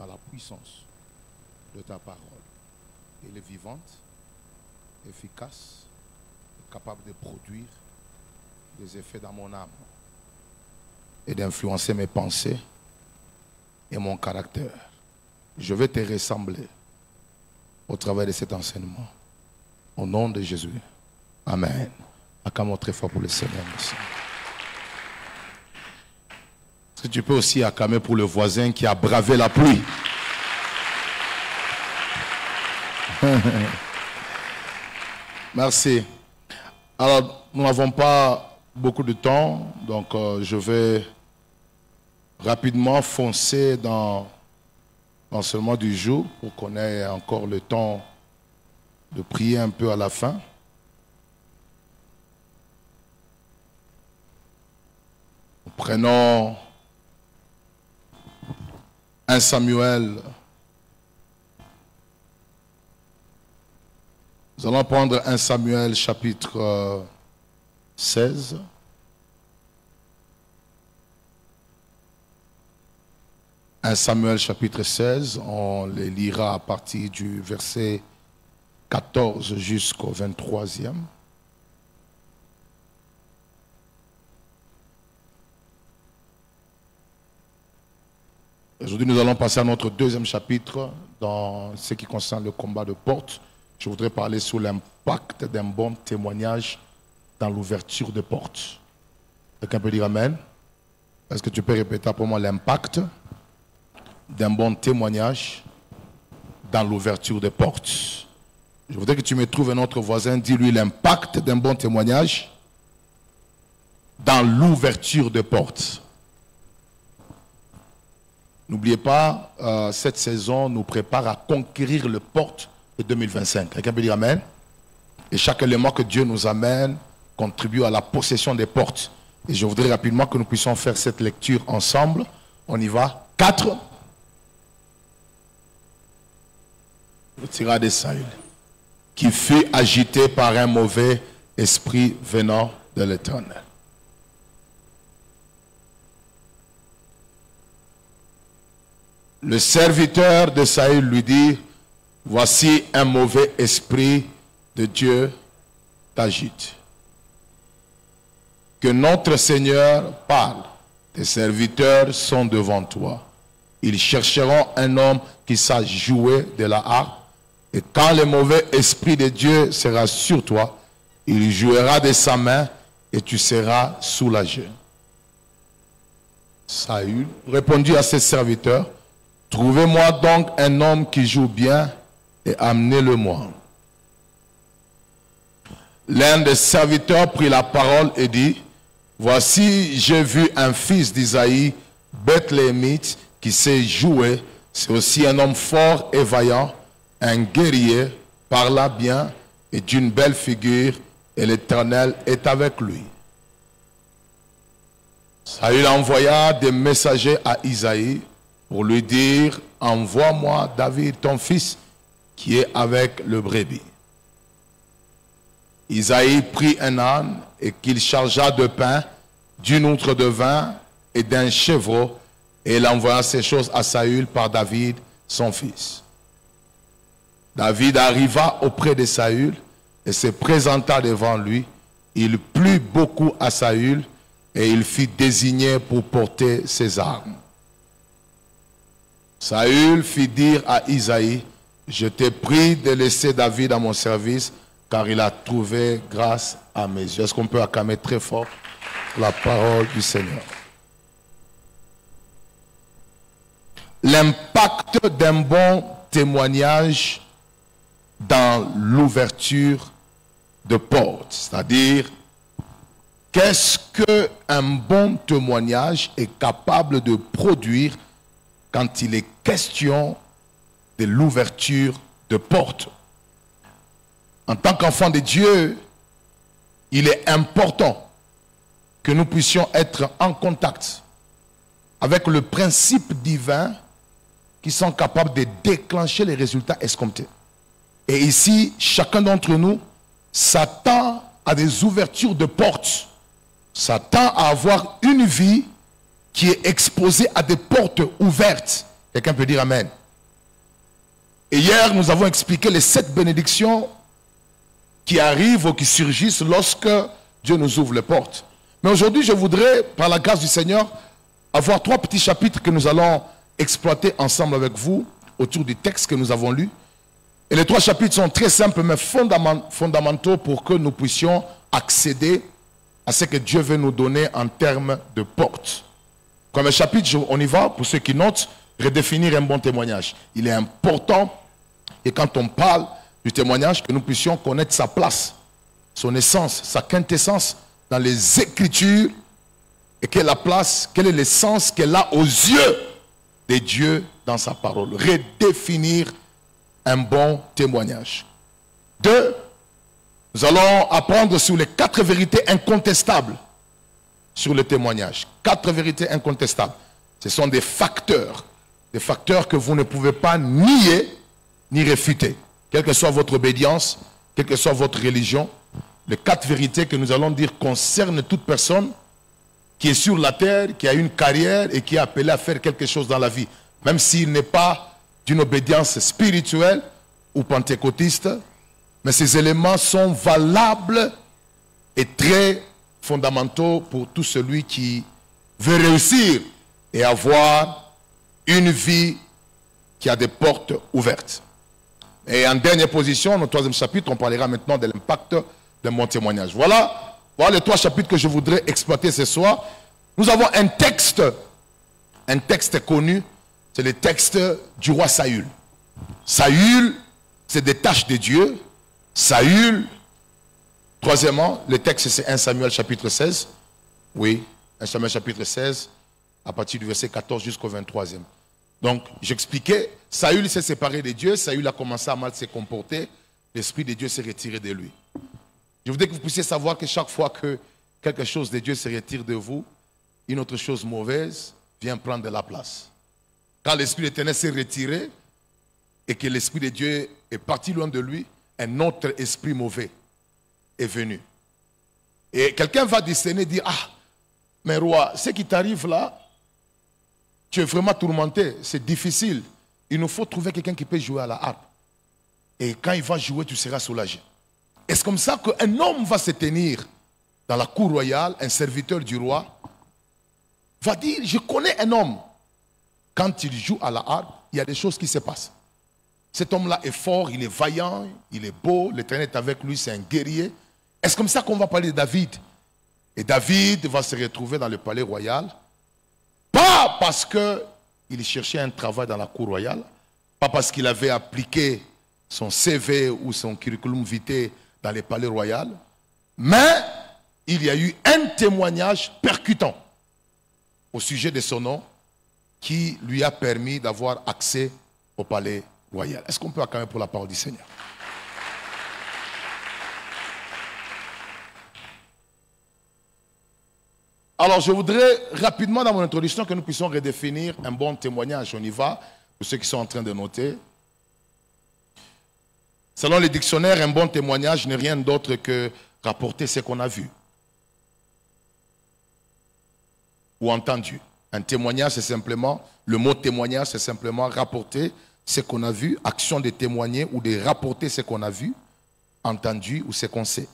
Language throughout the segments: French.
par la puissance de ta parole. Elle est vivante, efficace, capable de produire des effets dans mon âme et d'influencer mes pensées et mon caractère. Je vais te ressembler au travers de cet enseignement. Au nom de Jésus. Amen. Acclamons très fort pour le Seigneur. Merci. Est-ce que tu peux aussi acclamer pour le voisin qui a bravé la pluie? Merci. Alors, nous n'avons pas beaucoup de temps, donc je vais rapidement foncer dans l'enseignement du jour pour qu'on ait encore le temps de prier un peu à la fin. Nous prenons 1 Samuel. Nous allons prendre 1 Samuel chapitre 16. « 1 Samuel chapitre 16, on les lira à partir du verset 14 jusqu'au 23e. Aujourd'hui, nous allons passer à notre deuxième chapitre dans ce qui concerne le combat de porte. Je voudrais parler sur l'impact d'un bon témoignage dans l'ouverture de portes. Quelqu'un peut dire Amen? Est-ce que tu peux répéter pour moi l'impact d'un bon témoignage dans l'ouverture de portes? Je voudrais que tu me trouves un autre voisin, dis-lui l'impact d'un bon témoignage dans l'ouverture de portes. N'oubliez pas, cette saison nous prépare à conquérir les portes de 2025. Quelqu'un peut dire Amen? Et chaque élément que Dieu nous amène contribue à la possession des portes. Et je voudrais rapidement que nous puissions faire cette lecture ensemble. On y va. 4. Le tirage de Saül, qui fut agité par un mauvais esprit venant de l'Éternel. Le serviteur de Saül lui dit, voici un mauvais esprit de Dieu t'agite. Que notre Seigneur parle. Tes serviteurs sont devant toi. Ils chercheront un homme qui sache jouer de la harpe. Et quand le mauvais esprit de Dieu sera sur toi, il jouera de sa main et tu seras soulagé. Saül répondit à ses serviteurs, trouvez-moi donc un homme qui joue bien et amenez-le-moi. L'un des serviteurs prit la parole et dit, voici, j'ai vu un fils d'Isaïe, Bethléemite, qui sait jouer. C'est aussi un homme fort et vaillant, un guerrier, parla bien et d'une belle figure, et l'Éternel est avec lui. Saül envoya des messagers à Isaïe pour lui dire, envoie-moi David, ton fils, qui est avec le brebis. Isaïe prit un âne et qu'il chargea de pain, d'une outre de vin et d'un chevreau, et il envoya ces choses à Saül par David, son fils. David arriva auprès de Saül et se présenta devant lui. Il plut beaucoup à Saül et il fut désigné pour porter ses armes. Saül fit dire à Isaïe, je t'ai pris de laisser David à mon service, car il a trouvé grâce à mes yeux. Est-ce qu'on peut acclamer très fort la parole du Seigneur? L'impact d'un bon témoignage dans l'ouverture de portes. C'est-à-dire, qu'est-ce qu'un bon témoignage est capable de produire quand il est question de l'ouverture de portes? En tant qu'enfant de Dieu, il est important que nous puissions être en contact avec le principe divin qui sont capables de déclencher les résultats escomptés. Et ici, chacun d'entre nous s'attend à des ouvertures de portes, s'attend à avoir une vie qui est exposée à des portes ouvertes Quelqu'un peut dire Amen. Et hier, nous avons expliqué les 7 bénédictions qui arrivent ou qui surgissent lorsque Dieu nous ouvre les portes. Mais aujourd'hui, je voudrais, par la grâce du Seigneur, avoir 3 petits chapitres que nous allons exploiter ensemble avec vous autour du texte que nous avons lu. Et les 3 chapitres sont très simples mais fondamentaux pour que nous puissions accéder à ce que Dieu veut nous donner en termes de portes. Comme un chapitre, on y va, pour ceux qui notent, redéfinir un bon témoignage. Il est important, et quand on parle du témoignage, que nous puissions connaître sa place, son essence, sa quintessence dans les Écritures, et quelle est la place, quel est l'essence qu'elle a aux yeux de Dieu dans sa parole. Redéfinir un bon témoignage. 2, nous allons apprendre sur les 4 vérités incontestables sur le témoignage. 4 vérités incontestables. Ce sont des facteurs que vous ne pouvez pas nier ni réfuter. Quelle que soit votre obédience, quelle que soit votre religion, les 4 vérités que nous allons dire concernent toute personne qui est sur la terre, qui a une carrière et qui est appelé à faire quelque chose dans la vie. Même s'il n'est pas d'une obédience spirituelle ou pentecôtiste, mais ces éléments sont valables et très fondamentaux pour tout celui qui veut réussir et avoir une vie qui a des portes ouvertes. Et en dernière position, dans le 3e chapitre, on parlera maintenant de l'impact de mon témoignage. Voilà les 3 chapitres que je voudrais exploiter ce soir. Nous avons un texte connu, c'est le texte du roi Saül. Saül se détache de Dieu. Saül, troisièmement, le texte c'est 1 Samuel chapitre 16. Oui, 1 Samuel chapitre 16, à partir du verset 14 jusqu'au 23e. Donc, j'expliquais, Saül s'est séparé de Dieu, Saül a commencé à mal se comporter, l'Esprit de Dieu s'est retiré de lui. Je voudrais que vous puissiez savoir que chaque fois que quelque chose de Dieu se retire de vous, une autre chose mauvaise vient prendre de la place. Quand l'Esprit d'Éternel s'est retiré et que l'Esprit de Dieu est parti loin de lui, un autre esprit mauvais est venu. Et quelqu'un va discerner et dire, ah, mais roi, ce qui t'arrive là, tu es vraiment tourmenté, c'est difficile. Il nous faut trouver quelqu'un qui peut jouer à la harpe. Et quand il va jouer, tu seras soulagé. Est-ce comme ça qu'un homme va se tenir dans la cour royale, un serviteur du roi, va dire, je connais un homme. Quand il joue à la harpe, il y a des choses qui se passent. Cet homme-là est fort, il est vaillant, il est beau, l'Éternel est avec lui, c'est un guerrier. Est-ce comme ça qu'on va parler de David? Et David va se retrouver dans le palais royal, pas parce qu'il cherchait un travail dans la cour royale, pas parce qu'il avait appliqué son CV ou son curriculum vitae dans le palais royal, mais il y a eu un témoignage percutant au sujet de son nom qui lui a permis d'avoir accès au palais royal. Est-ce qu'on peut acclamer pour la parole du Seigneur? Alors, je voudrais rapidement dans mon introduction que nous puissions redéfinir un bon témoignage. On y va, pour ceux qui sont en train de noter. Selon les dictionnaires, un bon témoignage n'est rien d'autre que rapporter ce qu'on a vu ou entendu. Un témoignage, c'est simplement, le mot témoignage, c'est simplement rapporter ce qu'on a vu, action de témoigner ou de rapporter ce qu'on a vu, entendu ou ce qu'on sait.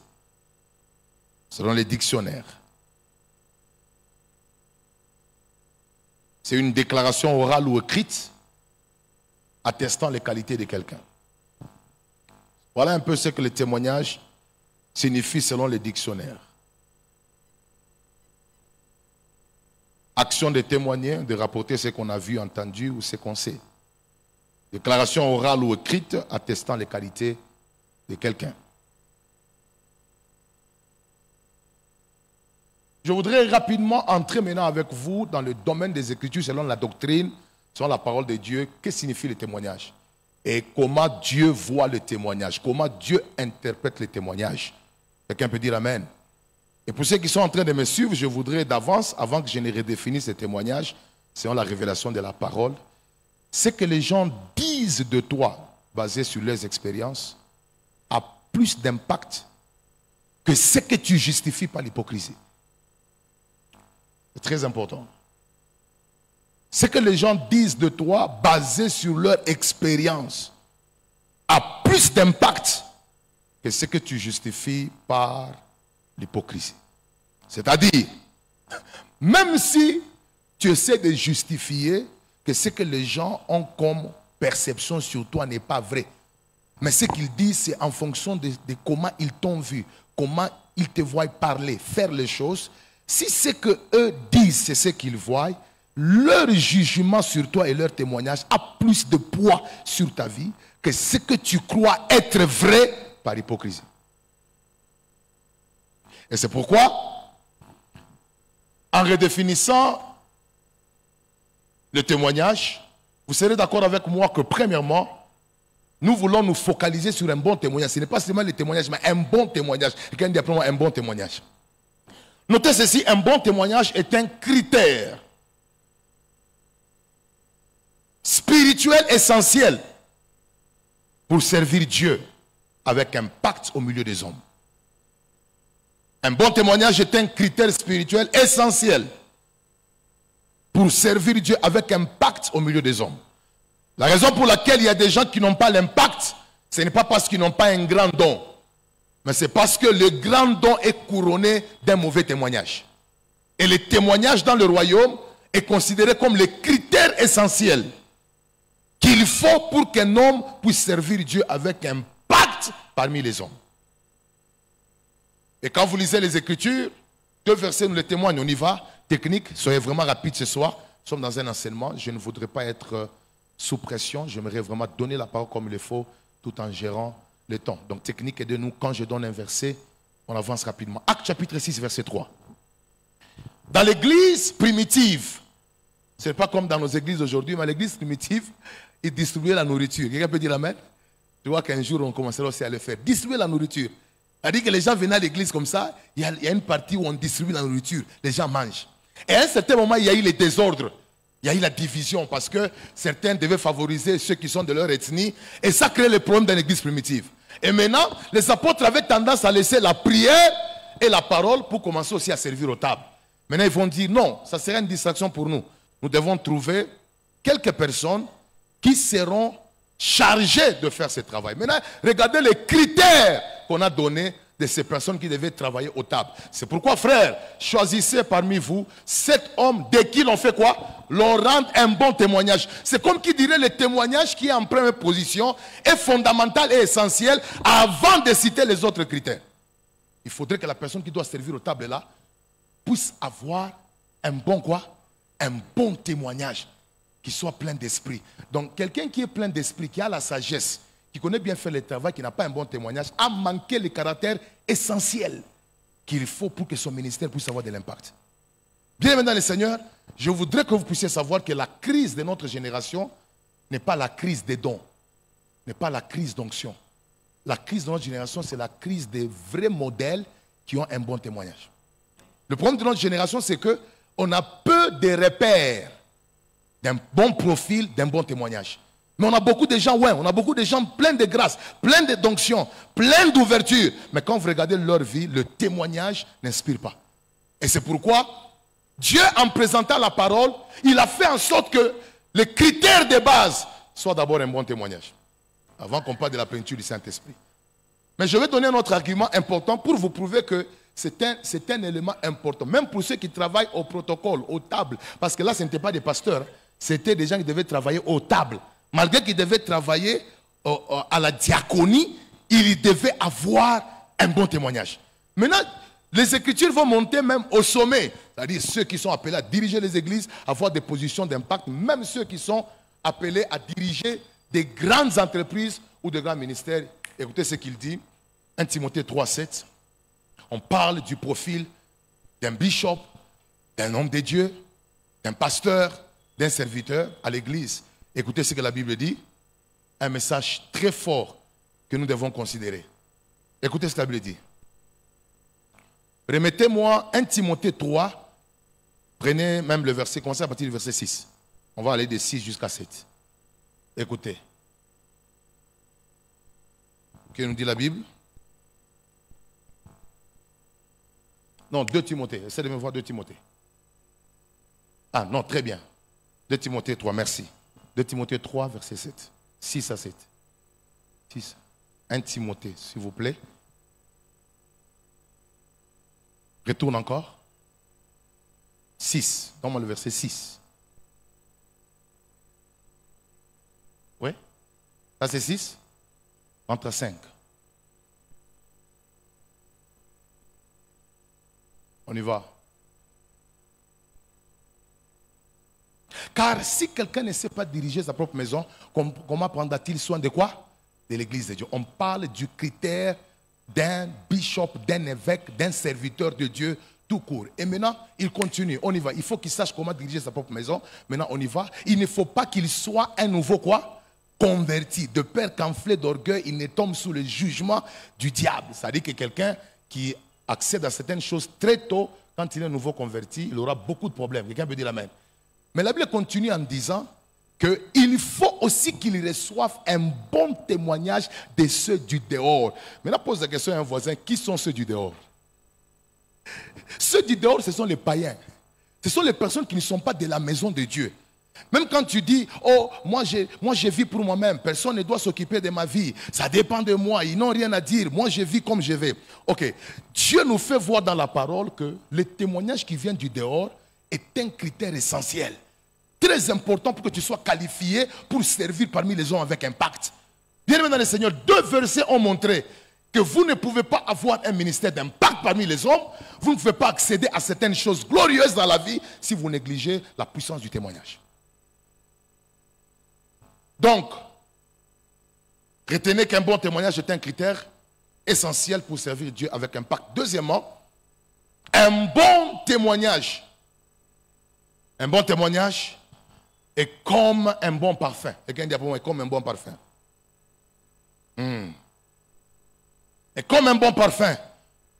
Selon les dictionnaires. C'est une déclaration orale ou écrite attestant les qualités de quelqu'un. Voilà un peu ce que le témoignage signifie selon les dictionnaires. Action de témoigner, de rapporter ce qu'on a vu, entendu ou ce qu'on sait. Déclaration orale ou écrite attestant les qualités de quelqu'un. Je voudrais rapidement entrer maintenant avec vous dans le domaine des Écritures selon la doctrine, selon la parole de Dieu. Qu'est-ce que signifie le témoignage? Et comment Dieu voit le témoignage? Comment Dieu interprète le témoignage? Quelqu'un peut dire Amen. Et pour ceux qui sont en train de me suivre, je voudrais d'avance, avant que je ne redéfinisse ce témoignage, selon la révélation de la parole, ce que les gens disent de toi, basé sur leurs expériences, a plus d'impact que ce que tu justifies par l'hypocrisie. C'est très important. ce que les gens disent de toi, basé sur leur expérience, a plus d'impact que ce que tu justifies par l'hypocrisie. C'est-à-dire, même si tu essaies de justifier que ce que les gens ont comme perception sur toi n'est pas vrai, mais ce qu'ils disent, c'est en fonction de comment ils t'ont vu, comment ils te voient parler, faire les choses. Si ce que eux disent, c'est ce qu'ils voient, leur jugement sur toi et leur témoignage a plus de poids sur ta vie que ce que tu crois être vrai par hypocrisie. Et c'est pourquoi, en redéfinissant le témoignage, vous serez d'accord avec moi que premièrement, nous voulons nous focaliser sur un bon témoignage. Ce n'est pas seulement le témoignage, mais un bon témoignage. Quelqu'un dit après moi un bon témoignage. Notez ceci, un bon témoignage est un critère spirituel essentiel pour servir Dieu avec impact au milieu des hommes. Un bon témoignage est un critère spirituel essentiel pour servir Dieu avec impact au milieu des hommes. La raison pour laquelle il y a des gens qui n'ont pas l'impact, ce n'est pas parce qu'ils n'ont pas un grand don, mais c'est parce que le grand don est couronné d'un mauvais témoignage. Et le témoignage dans le royaume est considéré comme le critère essentiel qu'il faut pour qu'un homme puisse servir Dieu avec impact parmi les hommes. Et quand vous lisez les Écritures, 2 versets nous les témoignent. On y va, technique, soyez vraiment rapide ce soir. Nous sommes dans un enseignement, je ne voudrais pas être sous pression, j'aimerais vraiment donner la parole comme il le faut, tout en gérant le temps. Donc technique, aidez-nous, quand je donne un verset, on avance rapidement. Acte chapitre 6, verset 3. Dans l'église primitive, ce n'est pas comme dans nos églises aujourd'hui, mais l'église primitive, ils distribuaient la nourriture. Quelqu'un peut dire amen? Tu vois qu'un jour on commencera aussi à le faire. Distribuer la nourriture. C'est-à-dire que les gens venaient à l'église comme ça, il y a une partie où on distribue la nourriture, les gens mangent. Et à un certain moment, il y a eu les désordres. Il y a eu la division parce que certains devaient favoriser ceux qui sont de leur ethnie. Et ça crée le problème dans l'église primitive. Et maintenant, les apôtres avaient tendance à laisser la prière et la parole pour commencer aussi à servir aux tables. Maintenant, ils vont dire non, ça serait une distraction pour nous. Nous devons trouver quelques personnes qui seront chargées de faire ce travail. Maintenant, regardez les critères qu'on a donnés de ces personnes qui devaient travailler aux tables. C'est pourquoi, frères, choisissez parmi vous 7 hommes dès qu'ils ont fait quoi? L'on rend un bon témoignage. C'est comme qui dirait le témoignage qui est en première position est fondamental et essentiel avant de citer les autres critères. Il faudrait que la personne qui doit servir aux tables là puisse avoir un bon quoi? Un bon témoignage qui soit plein d'esprit. Donc quelqu'un qui est plein d'esprit, qui a la sagesse, qui connaît bien faire le travail, qui n'a pas un bon témoignage, a manqué le caractère essentiel qu'il faut pour que son ministère puisse avoir de l'impact. Bien aimé dans le Seigneur, je voudrais que vous puissiez savoir que la crise de notre génération n'est pas la crise des dons, n'est pas la crise d'onction. La crise de notre génération, c'est la crise des vrais modèles qui ont un bon témoignage. Le problème de notre génération, c'est qu'on a peu de repères d'un bon profil, d'un bon témoignage. Mais on a beaucoup de gens, ouais, on a beaucoup de gens pleins de grâce, pleins de d'onction, pleins d'ouverture. Mais quand vous regardez leur vie, le témoignage n'inspire pas. Et c'est pourquoi Dieu, en présentant la parole, il a fait en sorte que les critères de base soient d'abord un bon témoignage. Avant qu'on parle de la plénitude du Saint-Esprit. Mais je vais donner un autre argument important pour vous prouver que c'est un élément important. Même pour ceux qui travaillent au protocole, aux tables. Parce que là, ce n'était pas des pasteurs. C'était des gens qui devaient travailler aux tables. Malgré qu'ils devaient travailler à la diaconie, ils devaient avoir un bon témoignage. Maintenant, les Écritures vont monter même au sommet. C'est-à-dire ceux qui sont appelés à diriger les églises, avoir des positions d'impact, même ceux qui sont appelés à diriger des grandes entreprises ou de grands ministères. Écoutez ce qu'il dit, 1 Timothée 3,7. On parle du profil d'un bishop, d'un homme de Dieu, d'un pasteur, d'un serviteur à l'église. Écoutez ce que la Bible dit. Un message très fort que nous devons considérer. Écoutez ce que la Bible dit. Remettez-moi 1 Timothée 3. Prenez même le verset, commencez à partir du verset 6. On va aller de 6 jusqu'à 7. Écoutez. Que nous dit la Bible? Non, 2 Timothée. Essayez de me voir 2 Timothée. Ah non, très bien. 2 Timothée 3, merci. 2 Timothée 3, verset 7. 6 à 7. 6. 1 Timothée, s'il vous plaît. Retourne encore. 6. Donne-moi le verset 6. Oui? Ça c'est 6? Entre 5. On y va. Car si quelqu'un ne sait pas diriger sa propre maison, comment prendra-t-il soin de quoi? De l'église de Dieu. On parle du critère d'un bishop, d'un évêque, d'un serviteur de Dieu tout court. Et maintenant, il continue. On y va. Il faut qu'il sache comment diriger sa propre maison. Maintenant, on y va. Il ne faut pas qu'il soit un nouveau quoi? Converti. De peur qu'enflé d'orgueil, il ne tombe sous le jugement du diable. C'est-à-dire que quelqu'un qui accède à certaines choses très tôt, quand il est nouveau converti, il aura beaucoup de problèmes. Quelqu'un peut dire amen. Mais la Bible continue en disant qu'il faut aussi qu'il reçoive un bon témoignage de ceux du dehors. Maintenant, pose la question à un voisin, qui sont ceux du dehors? Ceux du dehors, ce sont les païens. Ce sont les personnes qui ne sont pas de la maison de Dieu. Même quand tu dis, oh, moi je vis pour moi-même, personne ne doit s'occuper de ma vie, ça dépend de moi, ils n'ont rien à dire, moi je vis comme je vais. Ok, Dieu nous fait voir dans la parole que le témoignage qui vient du dehors est un critère essentiel, très important pour que tu sois qualifié pour servir parmi les hommes avec impact. Bien-aimés dans le Seigneur, 2 versets ont montré que vous ne pouvez pas avoir un ministère d'impact parmi les hommes, vous ne pouvez pas accéder à certaines choses glorieuses dans la vie si vous négligez la puissance du témoignage. Donc, retenez qu'un bon témoignage est un critère essentiel pour servir Dieu avec impact. Deuxièmement, un bon témoignage est comme un bon parfum. Quelqu'un dit est comme un bon parfum. Est comme un bon parfum.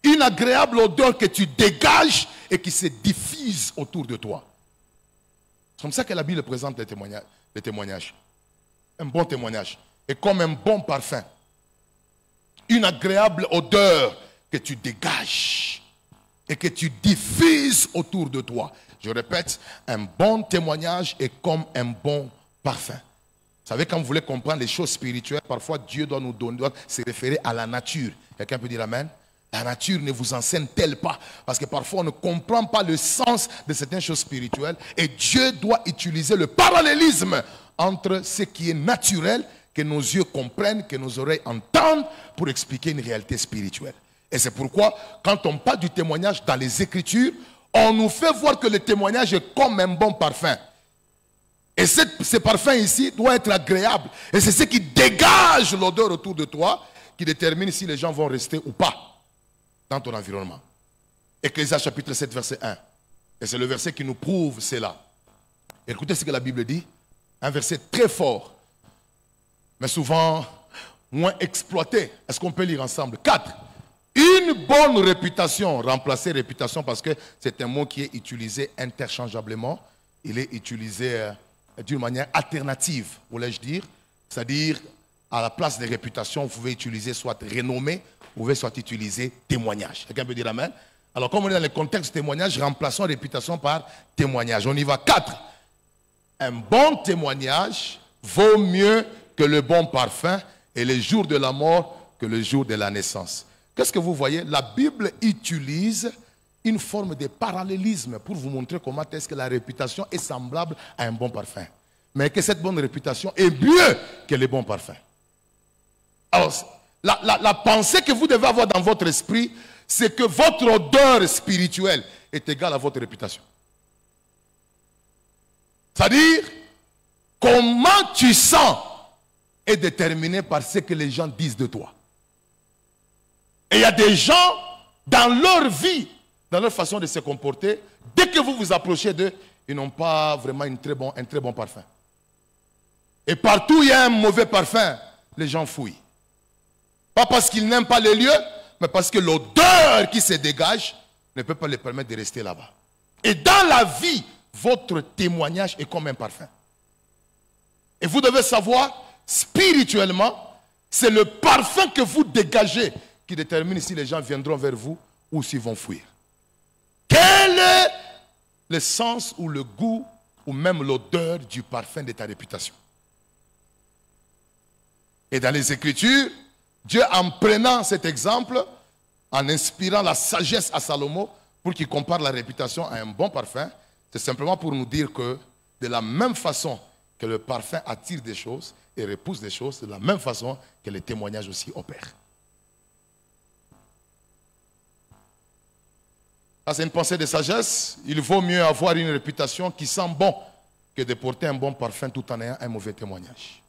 Une agréable odeur que tu dégages et qui se diffuse autour de toi. C'est comme ça que la Bible présente les témoignages. Un bon témoignage est comme un bon parfum. Une agréable odeur que tu dégages et que tu diffuses autour de toi. Je répète, un bon témoignage est comme un bon parfum. Vous savez, quand vous voulez comprendre les choses spirituelles, parfois Dieu doit nous donner, doit se référer à la nature. Quelqu'un peut dire amen? La nature ne vous enseigne-t-elle pas? Parce que parfois on ne comprend pas le sens de certaines choses spirituelles. Et Dieu doit utiliser le parallélisme entre ce qui est naturel, que nos yeux comprennent, que nos oreilles entendent, pour expliquer une réalité spirituelle. Et c'est pourquoi, quand on parle du témoignage dans les Écritures, on nous fait voir que le témoignage est comme un bon parfum. Et ce parfum ici doit être agréable. Et c'est ce qui dégage l'odeur autour de toi, qui détermine si les gens vont rester ou pas dans ton environnement. Ecclésiaste chapitre 7, verset 1. Et c'est le verset qui nous prouve cela. Écoutez ce que la Bible dit. Un verset très fort, mais souvent moins exploité. Est-ce qu'on peut lire ensemble? 4. Une bonne réputation, remplacer réputation parce que c'est un mot qui est utilisé interchangeablement. Il est utilisé d'une manière alternative, voulais-je dire. C'est-à-dire, à la place de réputation, vous pouvez utiliser soit renommée, vous pouvez soit utiliser témoignage. Quelqu'un peut dire amen? Alors, comme on est dans le contexte témoignage, remplaçons réputation par témoignage. On y va. 4. Un bon témoignage vaut mieux que le bon parfum et le jour de la mort que le jour de la naissance. Qu'est-ce que vous voyez? La Bible utilise une forme de parallélisme pour vous montrer comment est-ce que la réputation est semblable à un bon parfum. Mais que cette bonne réputation est mieux que les bons parfums. Alors, la pensée que vous devez avoir dans votre esprit, c'est que votre odeur spirituelle est égale à votre réputation. C'est-à-dire, comment tu sens est déterminé par ce que les gens disent de toi. Et il y a des gens, dans leur vie, dans leur façon de se comporter, dès que vous vous approchez d'eux, ils n'ont pas vraiment un très bon parfum. Et partout où il y a un mauvais parfum, les gens fouillent. Pas parce qu'ils n'aiment pas les lieux, mais parce que l'odeur qui se dégage ne peut pas les permettre de rester là-bas. Et dans la vie, votre témoignage est comme un parfum. Et vous devez savoir, spirituellement, c'est le parfum que vous dégagez qui détermine si les gens viendront vers vous ou s'ils vont fuir. Quel est le sens ou le goût ou même l'odeur du parfum de ta réputation. Et dans les Écritures, Dieu, en prenant cet exemple, en inspirant la sagesse à Salomon pour qu'il compare la réputation à un bon parfum, c'est simplement pour nous dire que de la même façon que le parfum attire des choses et repousse des choses, de la même façon que les témoignages aussi opèrent. Ça, c'est une pensée de sagesse. Il vaut mieux avoir une réputation qui sent bon que de porter un bon parfum tout en ayant un mauvais témoignage.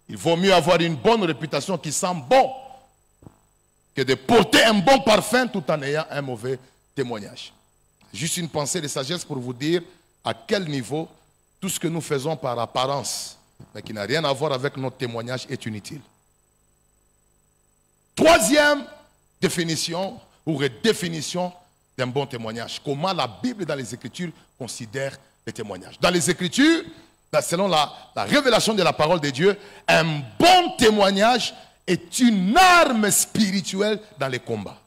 Il vaut mieux avoir une bonne réputation qui sent bon que de porter un bon parfum tout en ayant un mauvais témoignage. Juste une pensée de sagesse pour vous dire à quel niveau tout ce que nous faisons par apparence, mais qui n'a rien à voir avec notre témoignage, est inutile. Troisième définition ou redéfinition d'un bon témoignage. Comment la Bible dans les Écritures considère les témoignages. Dans les Écritures, selon la révélation de la parole de Dieu, un bon témoignage est une arme spirituelle dans les combats.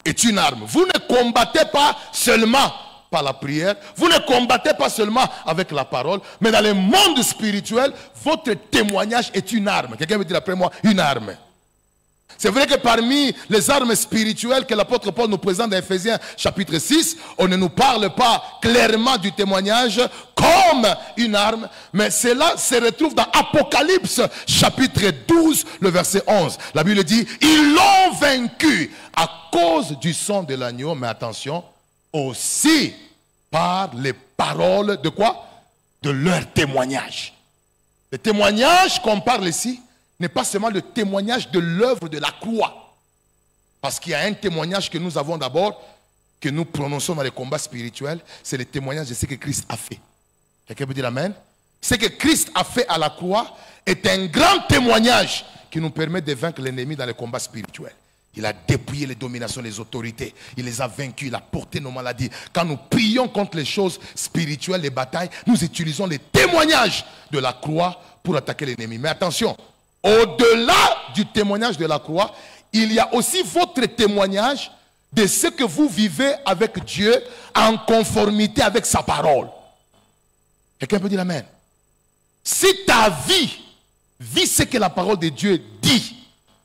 Est une arme. Vous ne combattez pas seulement par la prière, vous ne combattez pas seulement avec la parole, mais dans le monde spirituel, votre témoignage est une arme. Quelqu'un veut dire après moi, une arme. C'est vrai que parmi les armes spirituelles que l'apôtre Paul nous présente dans Ephésiens chapitre 6, on ne nous parle pas clairement du témoignage comme une arme, mais cela se retrouve dans Apocalypse chapitre 12, le verset 11. La Bible dit, ils l'ont vaincu à cause du sang de l'agneau, mais attention, aussi par les paroles de quoi? De leur témoignage. Le témoignage qu'on parle ici n'est pas seulement le témoignage de l'œuvre de la croix. Parce qu'il y a un témoignage que nous avons d'abord, que nous prononçons dans les combats spirituels, c'est le témoignage de ce que Christ a fait. Quelqu'un peut dire amen? Ce que Christ a fait à la croix est un grand témoignage qui nous permet de vaincre l'ennemi dans les combats spirituels. Il a dépouillé les dominations, les autorités. Il les a vaincus, il a porté nos maladies. Quand nous prions contre les choses spirituelles, les batailles, nous utilisons les témoignages de la croix pour attaquer l'ennemi. Mais attention, au-delà du témoignage de la croix, il y a aussi votre témoignage de ce que vous vivez avec Dieu en conformité avec sa parole. Quelqu'un peut dire amen? Si ta vie vit ce que la parole de Dieu dit,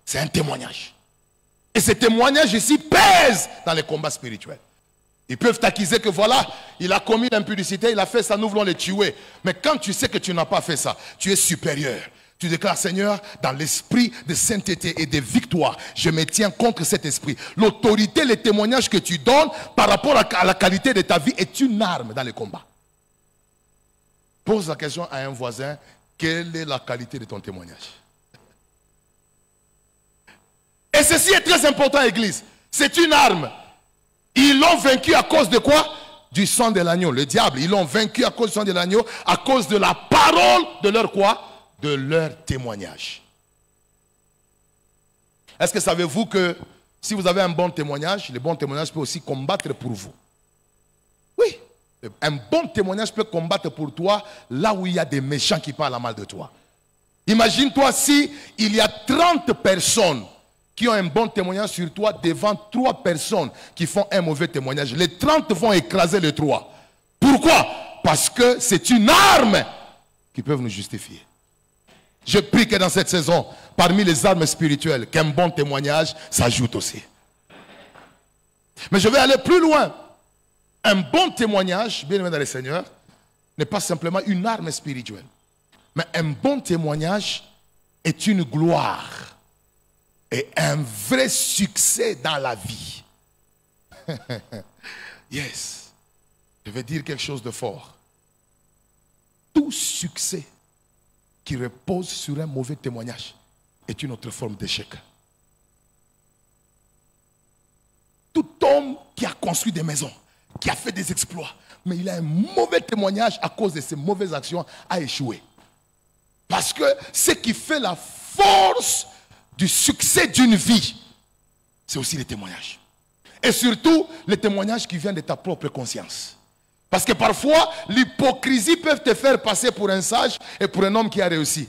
c'est un témoignage. Et ce témoignage ici pèse dans les combats spirituels. Ils peuvent t'accuser que voilà, il a commis l'impudicité, il a fait ça, nous voulons le tuer. Mais quand tu sais que tu n'as pas fait ça, tu es supérieur. Tu déclares, Seigneur, dans l'esprit de sainteté et de victoire, je me tiens contre cet esprit. L'autorité, les témoignages que tu donnes par rapport à la qualité de ta vie est une arme dans les combats. Pose la question à un voisin, quelle est la qualité de ton témoignage? Et ceci est très important, Église. C'est une arme. Ils l'ont vaincu à cause de quoi? Du sang de l'agneau. Le diable, ils l'ont vaincu à cause du sang de l'agneau, à cause de la parole de leur quoi? De leur témoignage. Est-ce que savez-vous que si vous avez un bon témoignage, le bon témoignage peut aussi combattre pour vous? Oui. Un bon témoignage peut combattre pour toi là où il y a des méchants qui parlent mal de toi. Imagine-toi si il y a 30 personnes qui ont un bon témoignage sur toi devant 3 personnes qui font un mauvais témoignage. Les 30 vont écraser les 3. Pourquoi? Parce que c'est une arme qui peut nous justifier. Je prie que dans cette saison, parmi les armes spirituelles, qu'un bon témoignage s'ajoute aussi. Mais je vais aller plus loin. Un bon témoignage, bien aimé dans le Seigneur, n'est pas simplement une arme spirituelle. Mais un bon témoignage est une gloire et un vrai succès dans la vie. Yes. Je vais dire quelque chose de fort. Tout succès qui repose sur un mauvais témoignage est une autre forme d'échec. Tout homme qui a construit des maisons, qui a fait des exploits, mais il a un mauvais témoignage à cause de ses mauvaises actions, a échoué. Parce que ce qui fait la force du succès d'une vie, c'est aussi les témoignages. Et surtout, les témoignages qui viennent de ta propre conscience. Parce que parfois, l'hypocrisie peut te faire passer pour un sage et pour un homme qui a réussi.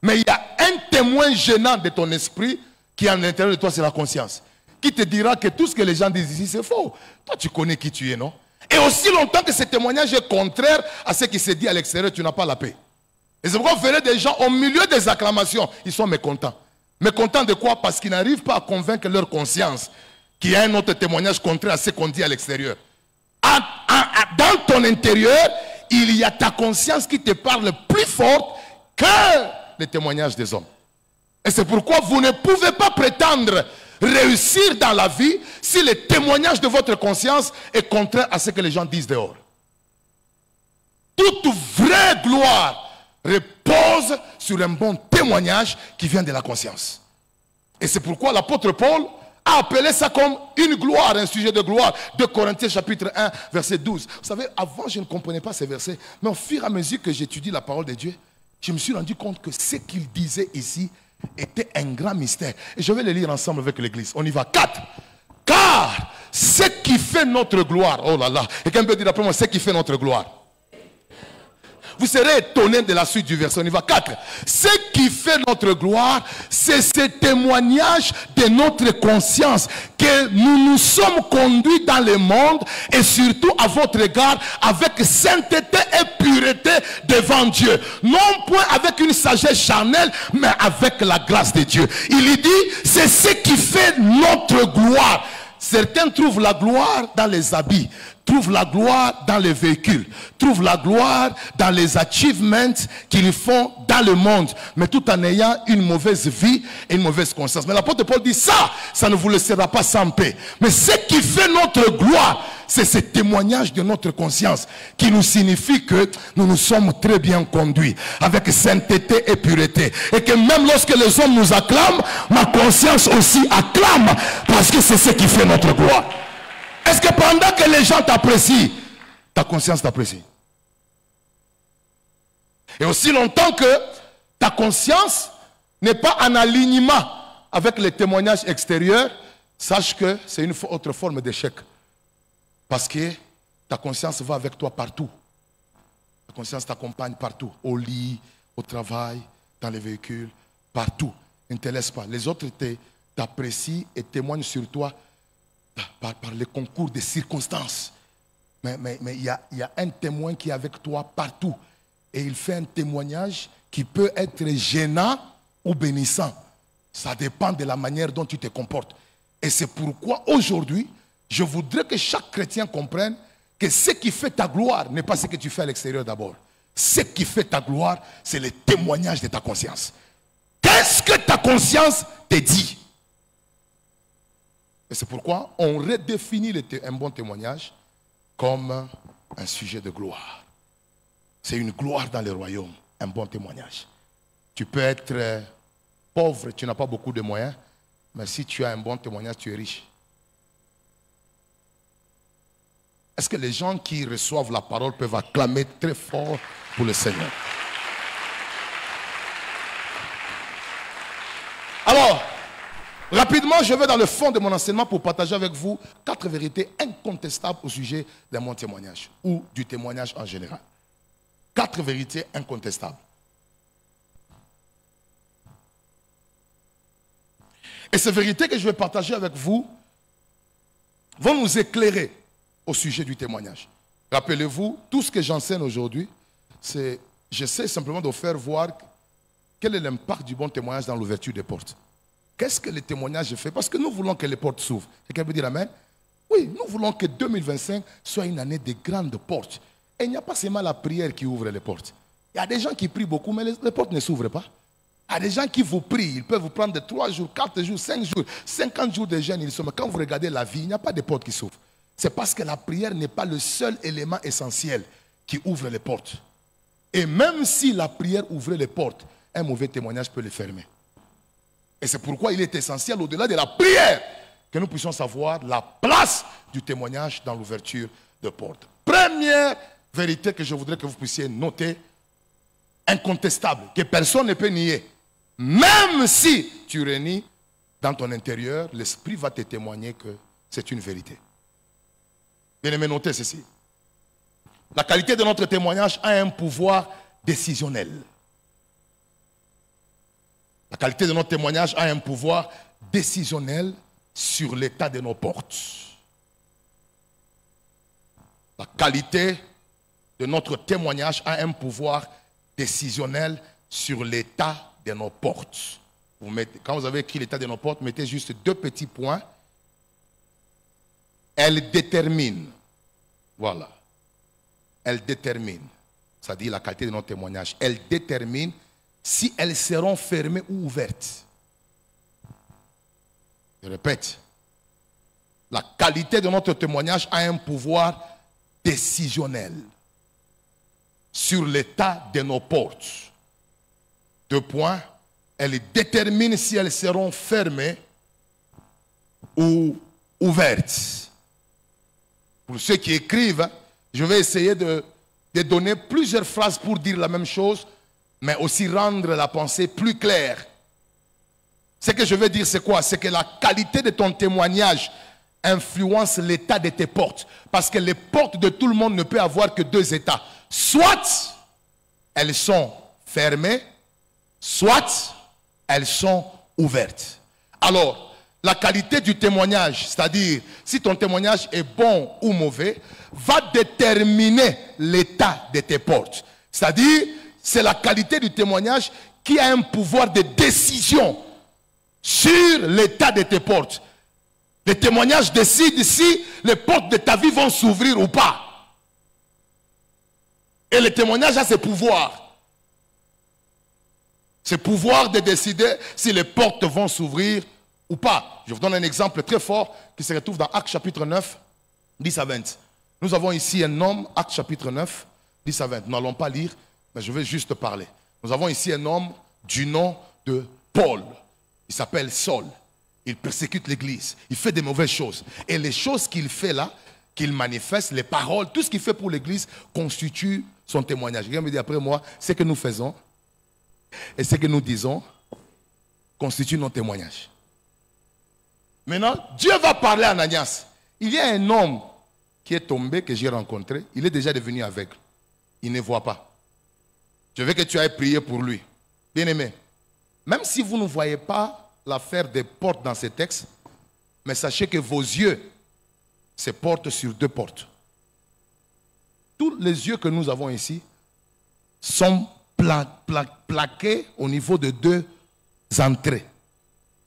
Mais il y a un témoin gênant de ton esprit qui est à l'intérieur de toi, c'est la conscience. qui te dira que tout ce que les gens disent ici, c'est faux. Toi, tu connais qui tu es, non? Et aussi longtemps que ce témoignage est contraire à ce qui se dit à l'extérieur, tu n'as pas la paix. Et c'est pourquoi vous verrez des gens au milieu des acclamations, ils sont mécontents. Mécontents de quoi? Parce qu'ils n'arrivent pas à convaincre leur conscience qu'il y a un autre témoignage contraire à ce qu'on dit à l'extérieur. Dans ton intérieur, il y a ta conscience qui te parle plus forte que les témoignages des hommes. Et c'est pourquoi vous ne pouvez pas prétendre réussir dans la vie si le témoignage de votre conscience est contraire à ce que les gens disent dehors. Toute vraie gloire repose sur un bon témoignage qui vient de la conscience. Et c'est pourquoi l'apôtre Paul a appelé ça comme une gloire, un sujet de gloire. 2 Corinthiens chapitre 1, verset 12. Vous savez, avant je ne comprenais pas ces versets, mais au fur et à mesure que j'étudie la parole de Dieu, je me suis rendu compte que ce qu'il disait ici était un grand mystère. Et je vais le lire ensemble avec l'église. On y va. 4. Car ce qui fait notre gloire, oh là là, et quelqu'un peut dire après moi, ce qui fait notre gloire. Vous serez étonnés de la suite du verset. On y va. 4. Ce qui fait notre gloire, c'est ce témoignage de notre conscience que nous nous sommes conduits dans le monde et surtout à votre égard avec sainteté et pureté devant Dieu. Non point avec une sagesse charnelle, mais avec la grâce de Dieu. Il dit, c'est ce qui fait notre gloire. Certains trouvent la gloire dans les habits, trouvent la gloire dans les véhicules, trouvent la gloire dans les achievements qu'ils font dans le monde, mais tout en ayant une mauvaise vie et une mauvaise conscience. Mais l'apôtre Paul dit ça ne vous laissera pas sans paix. Mais ce qui fait notre gloire, c'est ce témoignage de notre conscience qui nous signifie que nous nous sommes très bien conduits avec sainteté et pureté. Et que même lorsque les hommes nous acclament, ma conscience aussi acclame parce que c'est ce qui fait notre gloire. Est-ce que pendant que les gens t'apprécient, ta conscience t'apprécie? Et aussi longtemps que ta conscience n'est pas en alignement avec les témoignages extérieurs, sache que c'est une autre forme d'échec. Parce que ta conscience va avec toi partout. Ta conscience t'accompagne partout. Au lit, au travail, dans les véhicules, partout. Elle ne te laisse pas. Les autres t'apprécient et témoignent sur toi par les concours des circonstances. Mais il y a un témoin qui est avec toi partout. Et il fait un témoignage qui peut être gênant ou bénissant. Ça dépend de la manière dont tu te comportes. Et c'est pourquoi aujourd'hui, je voudrais que chaque chrétien comprenne que ce qui fait ta gloire n'est pas ce que tu fais à l'extérieur d'abord. Ce qui fait ta gloire, c'est le témoignage de ta conscience. Qu'est-ce que ta conscience te dit? Et c'est pourquoi on redéfinit un bon témoignage comme un sujet de gloire. C'est une gloire dans le royaume, un bon témoignage. Tu peux être pauvre, tu n'as pas beaucoup de moyens, mais si tu as un bon témoignage, tu es riche. Est-ce que les gens qui reçoivent la parole peuvent acclamer très fort pour le Seigneur? Alors, rapidement, je vais dans le fond de mon enseignement pour partager avec vous 4 vérités incontestables au sujet de mon témoignage ou du témoignage en général. 4 vérités incontestables. Et ces vérités que je vais partager avec vous vont nous éclairer au sujet du témoignage. Rappelez-vous, tout ce que j'enseigne aujourd'hui, j'essaie simplement de vous faire voir quel est l'impact du bon témoignage dans l'ouverture des portes. Qu'est-ce que le témoignage fait? Parce que nous voulons que les portes s'ouvrent. Quelqu'un peut dire amen? Oui, nous voulons que 2025 soit une année de grandes portes. Et il n'y a pas seulement la prière qui ouvre les portes. Il y a des gens qui prient beaucoup, mais les portes ne s'ouvrent pas. Il y a des gens qui vous prient, ils peuvent vous prendre de 3 jours, 4 jours, 5 jours, 50 jours de jeûne. Mais quand vous regardez la vie, il n'y a pas de portes qui s'ouvrent. C'est parce que la prière n'est pas le seul élément essentiel qui ouvre les portes. Et même si la prière ouvrait les portes, un mauvais témoignage peut les fermer. Et c'est pourquoi il est essentiel, au-delà de la prière, que nous puissions savoir la place du témoignage dans l'ouverture de portes. Première vérité que je voudrais que vous puissiez noter, incontestable, que personne ne peut nier. Même si tu renies dans ton intérieur, l'Esprit va te témoigner que c'est une vérité. Bien-aimé, notez ceci. La qualité de notre témoignage a un pouvoir décisionnel. La qualité de notre témoignage a un pouvoir décisionnel sur l'état de nos portes. La qualité de notre témoignage a un pouvoir décisionnel sur l'état de nos portes. Quand vous avez écrit l'état de nos portes, mettez juste 2 petits points. Elle détermine, voilà, elle détermine, c'est-à-dire la qualité de notre témoignage, elle détermine si elles seront fermées ou ouvertes. Je répète, la qualité de notre témoignage a un pouvoir décisionnel sur l'état de nos portes. 2 points, elle détermine si elles seront fermées ou ouvertes. Pour ceux qui écrivent, je vais essayer de donner plusieurs phrases pour dire la même chose, mais aussi rendre la pensée plus claire. Ce que je veux dire, c'est quoi? C'est que la qualité de ton témoignage influence l'état de tes portes. Parce que les portes de tout le monde ne peuvent avoir que 2 états. Soit elles sont fermées, soit elles sont ouvertes. Alors, la qualité du témoignage, c'est-à-dire si ton témoignage est bon ou mauvais, va déterminer l'état de tes portes. C'est-à-dire, c'est la qualité du témoignage qui a un pouvoir de décision sur l'état de tes portes. Le témoignage décide si les portes de ta vie vont s'ouvrir ou pas. Et le témoignage a ce pouvoir. Ce pouvoir de décider si les portes vont s'ouvrir ou pas. Je vous donne un exemple très fort qui se retrouve dans Actes chapitre 9, 10 à 20. Nous avons ici un homme, Actes chapitre 9, 10 à 20. Nous n'allons pas lire, mais je vais juste parler. Nous avons ici un homme du nom de Paul. Il s'appelle Saul. Il persécute l'église. Il fait des mauvaises choses. Et les choses qu'il fait là, qu'il manifeste, les paroles, tout ce qu'il fait pour l'église constitue son témoignage. Quelqu'un me dit après moi, ce que nous faisons et ce que nous disons constitue notre témoignage. Maintenant, Dieu va parler à Ananias. Il y a un homme qui est tombé, que j'ai rencontré. Il est déjà devenu aveugle. Il ne voit pas. Je veux que tu ailles prier pour lui. Bien-aimé, même si vous ne voyez pas l'affaire des portes dans ces textes, mais sachez que vos yeux se portent sur 2 portes. Tous les yeux que nous avons ici sont plaqués au niveau de 2 entrées.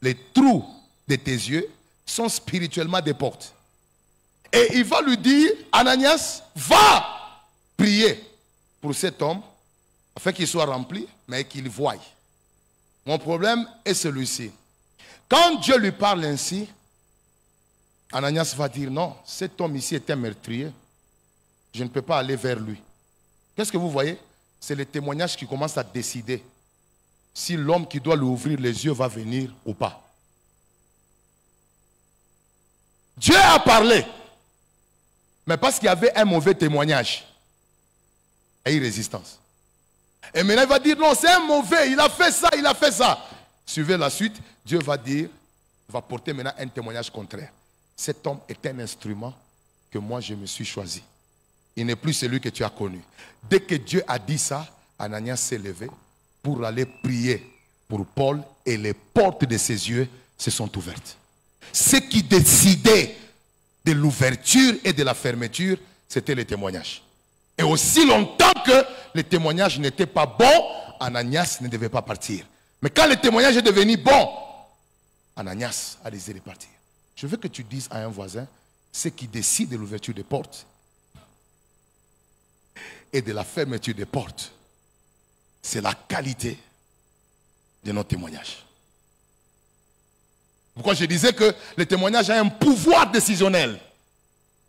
Les trous de tes yeux sont spirituellement des portes. Et il va lui dire, Ananias, va prier pour cet homme, afin qu'il soit rempli, mais qu'il voie. Mon problème est celui-ci. Quand Dieu lui parle ainsi, Ananias va dire, non, cet homme ici est un meurtrier. Je ne peux pas aller vers lui. Qu'est-ce que vous voyez? C'est le témoignage qui commence à décider si l'homme qui doit lui ouvrir les yeux va venir ou pas. Dieu a parlé, mais parce qu'il y avait un mauvais témoignage et une résistance. Et maintenant il va dire, non, c'est un mauvais, il a fait ça, il a fait ça. Suivez la suite, Dieu va dire, va porter maintenant un témoignage contraire. Cet homme est un instrument que moi je me suis choisi. Il n'est plus celui que tu as connu. Dès que Dieu a dit ça, Ananias s'est levé pour aller prier pour Paul et les portes de ses yeux se sont ouvertes. Ce qui décidait de l'ouverture et de la fermeture, c'était le témoignage. Et aussi longtemps que le témoignage n'était pas bon, Ananias ne devait pas partir. Mais quand le témoignage est devenu bon, Ananias a décidé de partir. Je veux que tu dises à un voisin, ce qui décide de l'ouverture des portes et de la fermeture des portes, c'est la qualité de notre témoignage. Pourquoi je disais que le témoignage a un pouvoir décisionnel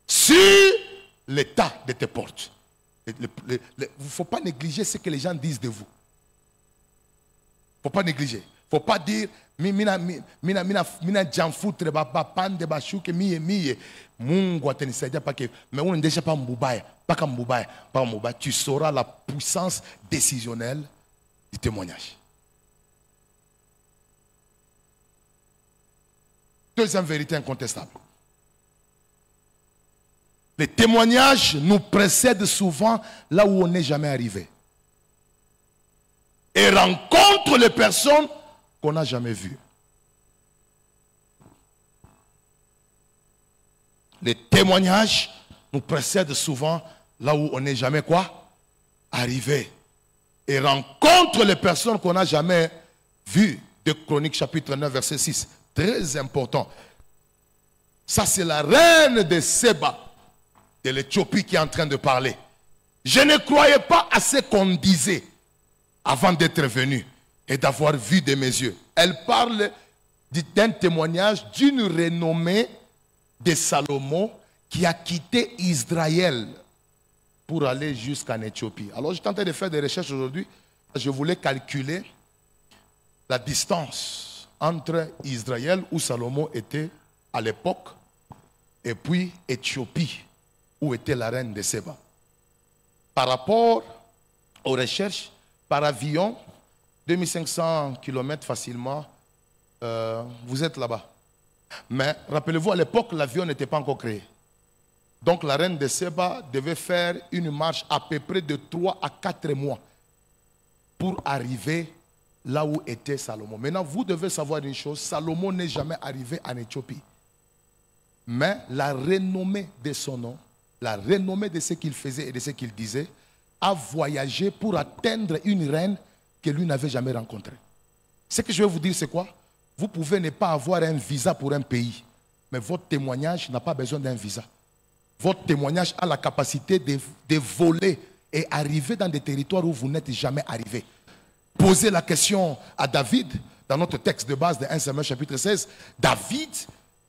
sur l'état de tes portes. Il ne faut pas négliger ce que les gens disent de vous. Il ne faut pas négliger. Il ne faut pas dire mina jamfutre baba pande bashuke miye Mungu atanisaidia pake mais on ne pas mbubaya pas mbubaya. Tu sauras la puissance décisionnelle du témoignage. Deuxième vérité incontestable. Les témoignages nous précèdent souvent là où on n'est jamais arrivé. Et rencontrent les personnes qu'on n'a jamais vues. Les témoignages nous précèdent souvent là où on n'est jamais quoi? Arrivé. Et rencontre les personnes qu'on n'a jamais vues. De Chroniques chapitre 9 verset 6. Très important. Ça c'est la reine de Séba, de l'Éthiopie qui est en train de parler. Je ne croyais pas à ce qu'on disait avant d'être venu et d'avoir vu de mes yeux. Elle parle d'un témoignage d'une renommée de Salomon qui a quitté Israël pour aller jusqu'en Éthiopie. Alors je tentais de faire des recherches aujourd'hui. Je voulais calculer la distance entre Israël où Salomon était à l'époque et puis Éthiopie où était la reine de Séba. Par rapport aux recherches, par avion, 2500 km facilement, vous êtes là-bas. Mais rappelez-vous, à l'époque, l'avion n'était pas encore créé. Donc la reine de Séba devait faire une marche à peu près de 3 à 4 mois pour arriver là où était Salomon. Maintenant, vous devez savoir une chose, Salomon n'est jamais arrivé en Éthiopie. Mais la renommée de son nom, la renommée de ce qu'il faisait et de ce qu'il disait, a voyagé pour atteindre une reine que lui n'avait jamais rencontrée. Ce que je vais vous dire, c'est quoi? Vous pouvez ne pas avoir un visa pour un pays, mais votre témoignage n'a pas besoin d'un visa. Votre témoignage a la capacité de voler et arriver dans des territoires où vous n'êtes jamais arrivé. Posez la question à David, dans notre texte de base de 1 Samuel chapitre 16, David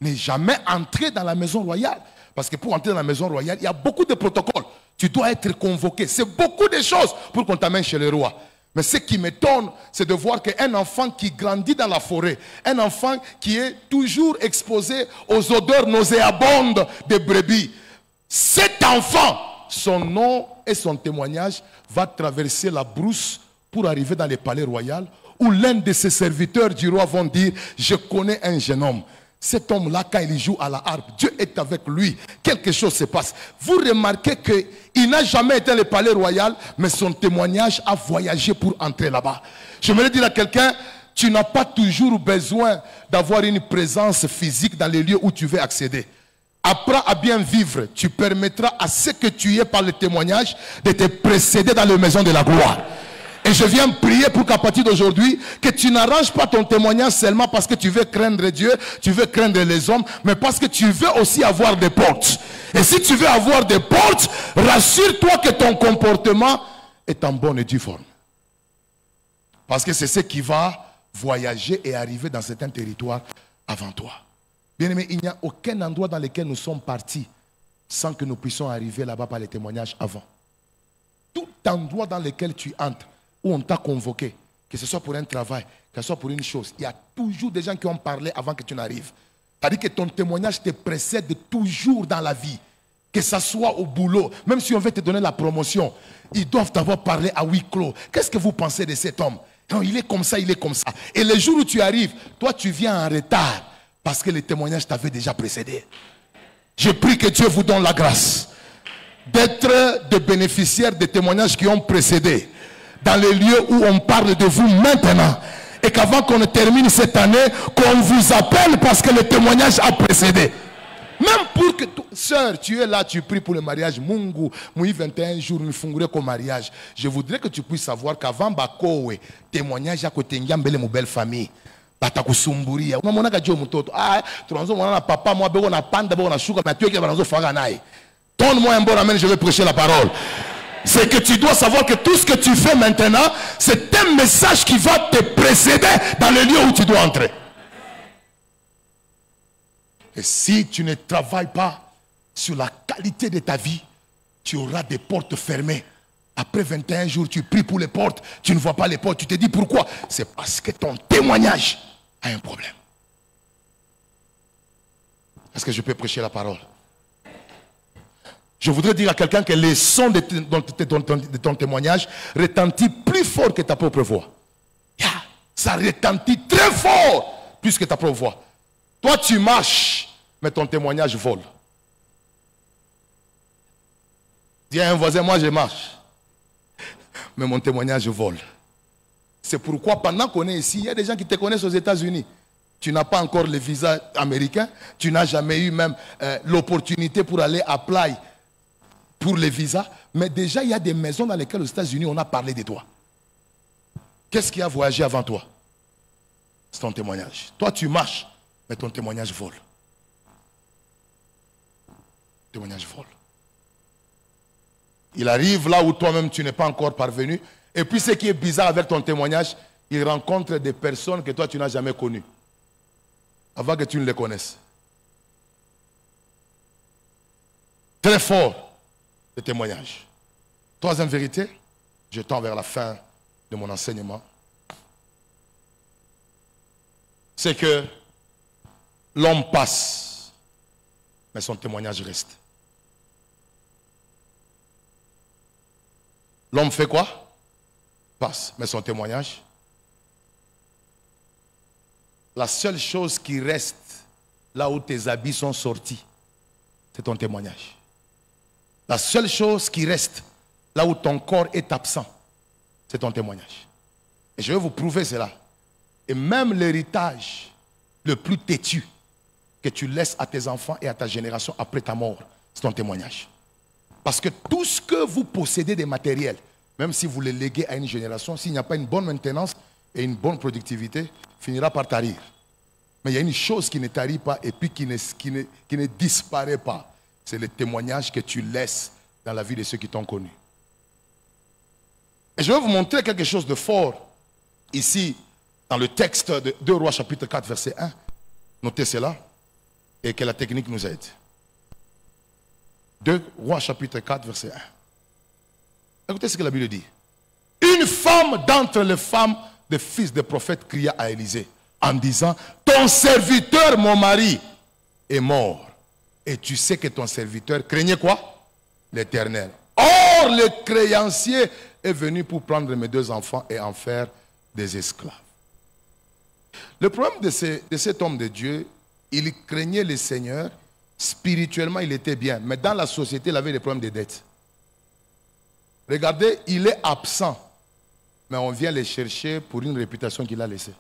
n'est jamais entré dans la maison royale. Parce que pour entrer dans la maison royale, il y a beaucoup de protocoles. Tu dois être convoqué. C'est beaucoup de choses pour qu'on t'amène chez le roi. Mais ce qui m'étonne, c'est de voir qu'un enfant qui grandit dans la forêt, un enfant qui est toujours exposé aux odeurs nauséabondes des brebis, cet enfant, son nom et son témoignage va traverser la brousse pour arriver dans le palais royal où l'un de ses serviteurs du roi vont dire « Je connais un jeune homme. Cet homme-là, quand il joue à la harpe, Dieu est avec lui. Quelque chose se passe. » Vous remarquez qu'il n'a jamais été dans le palais royal, mais son témoignage a voyagé pour entrer là-bas. Je me dire à quelqu'un, tu n'as pas toujours besoin d'avoir une présence physique dans les lieux où tu veux accéder. Apprends à bien vivre. Tu permettras à ce que tu es par le témoignage de te précéder dans la maison de la gloire. Et je viens prier pour qu'à partir d'aujourd'hui, que tu n'arranges pas ton témoignage seulement parce que tu veux craindre Dieu, tu veux craindre les hommes, mais parce que tu veux aussi avoir des portes. Et si tu veux avoir des portes, rassure-toi que ton comportement est en bonne et due forme. Parce que c'est ce qui va voyager et arriver dans certains territoires avant toi. Bien aimé, il n'y a aucun endroit dans lequel nous sommes partis sans que nous puissions arriver là-bas par les témoignages avant. Tout endroit dans lequel tu entres, où on t'a convoqué, que ce soit pour un travail, que ce soit pour une chose, il y a toujours des gens qui ont parlé avant que tu n'arrives. C'est-à-dire que ton témoignage te précède toujours dans la vie. Que ce soit au boulot, même si on veut te donner la promotion, ils doivent t'avoir parlé à huis clos. Qu'est-ce que vous pensez de cet homme? Non, il est comme ça, il est comme ça. Et le jour où tu arrives, toi tu viens en retard parce que le témoignage t'avait déjà précédé. Je prie que Dieu vous donne la grâce d'être des bénéficiaires des témoignages qui ont précédé dans les lieux où on parle de vous maintenant. Et qu'avant qu'on ne termine cette année, qu'on vous appelle parce que le témoignage a précédé. Même pour que, sœur, tu es là, tu pries pour le mariage. Mungu, moi 21 jours, nous fungure comme mariage. Je voudrais que tu puisses savoir qu'avant Bakowe, témoignage à côté de mon belle famille. Batakusumburia. On a dit au mutoto, ah, tu as papa, moi, on a panda, on a chouka, mais tu es qui va dans Faganaï. Donne-moi un bon amen, je vais prêcher la parole. C'est que tu dois savoir que tout ce que tu fais maintenant, c'est un message qui va te précéder dans le lieu où tu dois entrer. Et si tu ne travailles pas sur la qualité de ta vie, tu auras des portes fermées. Après 21 jours, tu pries pour les portes, tu ne vois pas les portes, tu te dis pourquoi? C'est parce que ton témoignage a un problème. Est-ce que je peux prêcher la parole? Je voudrais dire à quelqu'un que les sons de ton témoignage retentissent plus fort que ta propre voix. Yeah, ça retentit très fort plus que ta propre voix. Toi, tu marches, mais ton témoignage vole. Dis à un voisin, moi je marche, mais mon témoignage vole. C'est pourquoi pendant qu'on est ici, il y a des gens qui te connaissent aux États-Unis. Tu n'as pas encore le visa américain. Tu n'as jamais eu même l'opportunité pour aller apply pour les visas. Mais déjà, il y a des maisons dans lesquelles aux États-Unis, on a parlé de toi. Qu'est-ce qui a voyagé avant toi? C'est ton témoignage. Toi, tu marches, mais ton témoignage vole. Témoignage vole. Il arrive là où toi-même, tu n'es pas encore parvenu. Et puis, ce qui est bizarre avec ton témoignage, il rencontre des personnes que toi, tu n'as jamais connues. Avant que tu ne les connaisses. Très fort, le témoignage. Troisième vérité, je tends vers la fin de mon enseignement. C'est que l'homme passe, mais son témoignage reste. L'homme fait quoi? Passe, mais son témoignage. La seule chose qui reste là où tes habits sont sortis, c'est ton témoignage. La seule chose qui reste là où ton corps est absent, c'est ton témoignage. Et je vais vous prouver cela. Et même l'héritage le plus têtu que tu laisses à tes enfants et à ta génération après ta mort, c'est ton témoignage. Parce que tout ce que vous possédez des matériels, même si vous les léguez à une génération, s'il n'y a pas une bonne maintenance et une bonne productivité, finira par tarir. Mais il y a une chose qui ne tarit pas et puis qui ne disparaît pas. C'est le témoignage que tu laisses dans la vie de ceux qui t'ont connu. Et je vais vous montrer quelque chose de fort ici dans le texte de 2 Rois chapitre 4 verset 1. Notez cela et que la technique nous aide. 2 Rois chapitre 4 verset 1. Écoutez ce que la Bible dit. Une femme d'entre les femmes des fils des prophètes cria à Élisée en disant: ton serviteur, mon mari, est mort. Et tu sais que ton serviteur craignait quoi? L'Éternel. Or, le créancier est venu pour prendre mes 2 enfants et en faire des esclaves. Le problème de cet homme de Dieu, il craignait le Seigneur. Spirituellement, il était bien. Mais dans la société, il avait des problèmes de dette. Regardez, il est absent. Mais on vient le chercher pour une réputation qu'il a laissée.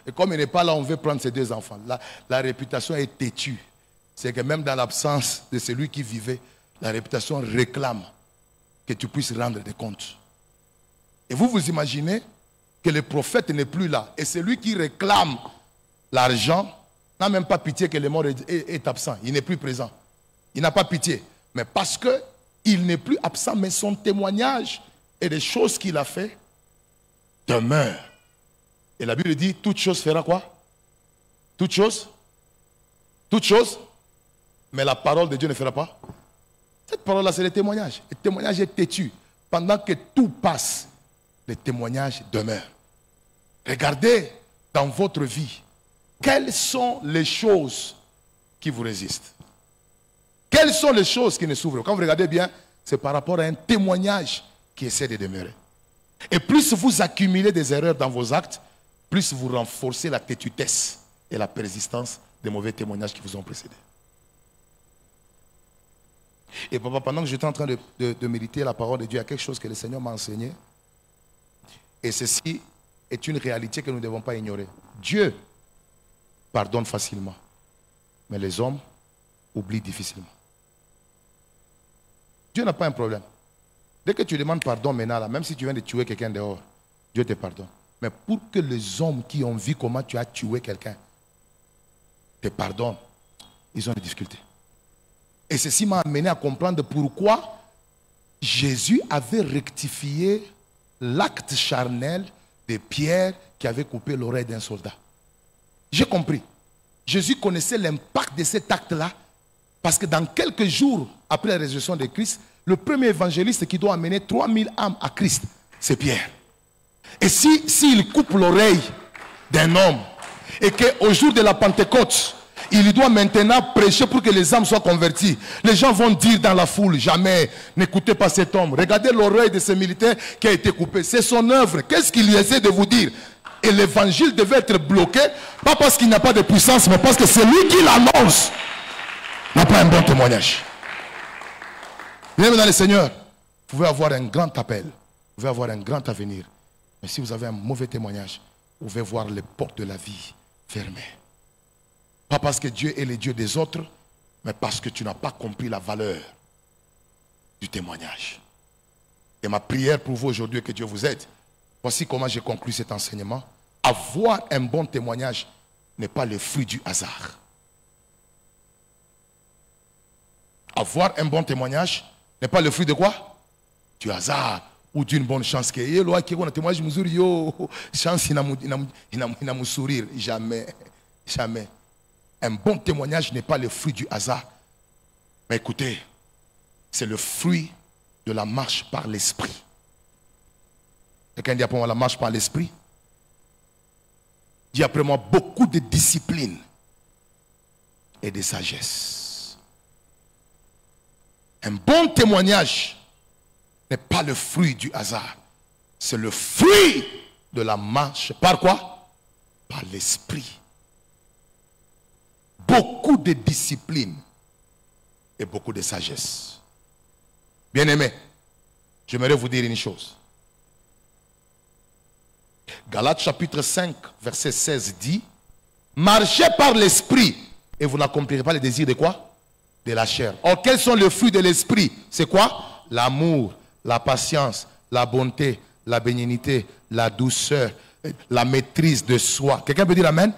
Et comme il n'est pas là, on veut prendre ses 2 enfants. La réputation est têtue. C'est que même dans l'absence de celui qui vivait, la réputation réclame que tu puisses rendre des comptes. Et vous vous imaginez que le prophète n'est plus là. Et celui qui réclame l'argent n'a même pas pitié que le mort est absent. Il n'est plus présent. Il n'a pas pitié. Mais parce qu'il n'est plus absent, mais son témoignage et les choses qu'il a fait demeurent. Et la Bible dit, toute chose fera quoi? Toute chose? Toute chose? Mais la parole de Dieu ne fera pas. Cette parole-là, c'est le témoignage. Le témoignage est têtu. Pendant que tout passe, le témoignage demeure. Regardez dans votre vie, quelles sont les choses qui vous résistent? Quelles sont les choses qui ne s'ouvrent? Quand vous regardez bien, c'est par rapport à un témoignage qui essaie de demeurer. Et plus vous accumulez des erreurs dans vos actes, plus vous renforcez la têtutesse et la persistance des mauvais témoignages qui vous ont précédé. Et papa, pendant que j'étais en train de méditer la parole de Dieu, il y a quelque chose que le Seigneur m'a enseigné. Et ceci est une réalité que nous ne devons pas ignorer. Dieu pardonne facilement, mais les hommes oublient difficilement. Dieu n'a pas un problème. Dès que tu demandes pardon maintenant, là, même si tu viens de tuer quelqu'un dehors, Dieu te pardonne. Mais pour que les hommes qui ont vu comment tu as tué quelqu'un te pardonnent, ils ont des difficultés. Et ceci m'a amené à comprendre pourquoi Jésus avait rectifié l'acte charnel de Pierre qui avait coupé l'oreille d'un soldat. J'ai compris. Jésus connaissait l'impact de cet acte-là parce que dans quelques jours après la résurrection de Christ, le premier évangéliste qui doit amener 3000 âmes à Christ, c'est Pierre. Et s'il coupe l'oreille d'un homme et qu'au jour de la Pentecôte, il doit maintenant prêcher pour que les âmes soient converties, les gens vont dire dans la foule: jamais, n'écoutez pas cet homme. Regardez l'oreille de ce militaire qui a été coupé. C'est son œuvre. Qu'est-ce qu'il essaie de vous dire? Et l'évangile devait être bloqué, pas parce qu'il n'y a pas de puissance, mais parce que celui qui l'annonce n'a pas un bon témoignage. Bien dans le Seigneur, vous pouvez avoir un grand appel, vous pouvez avoir un grand avenir. Mais si vous avez un mauvais témoignage, vous pouvez voir les portes de la vie fermées. Pas parce que Dieu est le Dieu des autres, mais parce que tu n'as pas compris la valeur du témoignage. Et ma prière pour vous aujourd'hui est que Dieu vous aide. Voici comment j'ai conclu cet enseignement. Avoir un bon témoignage n'est pas le fruit du hasard. Avoir un bon témoignage n'est pas le fruit de quoi? Du hasard ou d'une bonne chance. Chance, il n'a sourire. Jamais. Jamais. Un bon témoignage n'est pas le fruit du hasard. Mais écoutez, c'est le fruit de la marche par l'esprit. Quelqu'un dit après moi la marche par l'esprit? Dit après moi beaucoup de discipline et de sagesse. Un bon témoignage n'est pas le fruit du hasard. C'est le fruit de la marche. Par quoi? Par l'esprit. Beaucoup de discipline et beaucoup de sagesse. Bien-aimés, j'aimerais vous dire une chose. Galates chapitre 5, verset 16 dit: marchez par l'esprit et vous n'accomplirez pas les désirs de quoi? De la chair. Or, quels sont les fruits de l'esprit? C'est quoi? L'amour, la patience, la bonté, la bénignité, la douceur, la maîtrise de soi. Quelqu'un peut dire amen?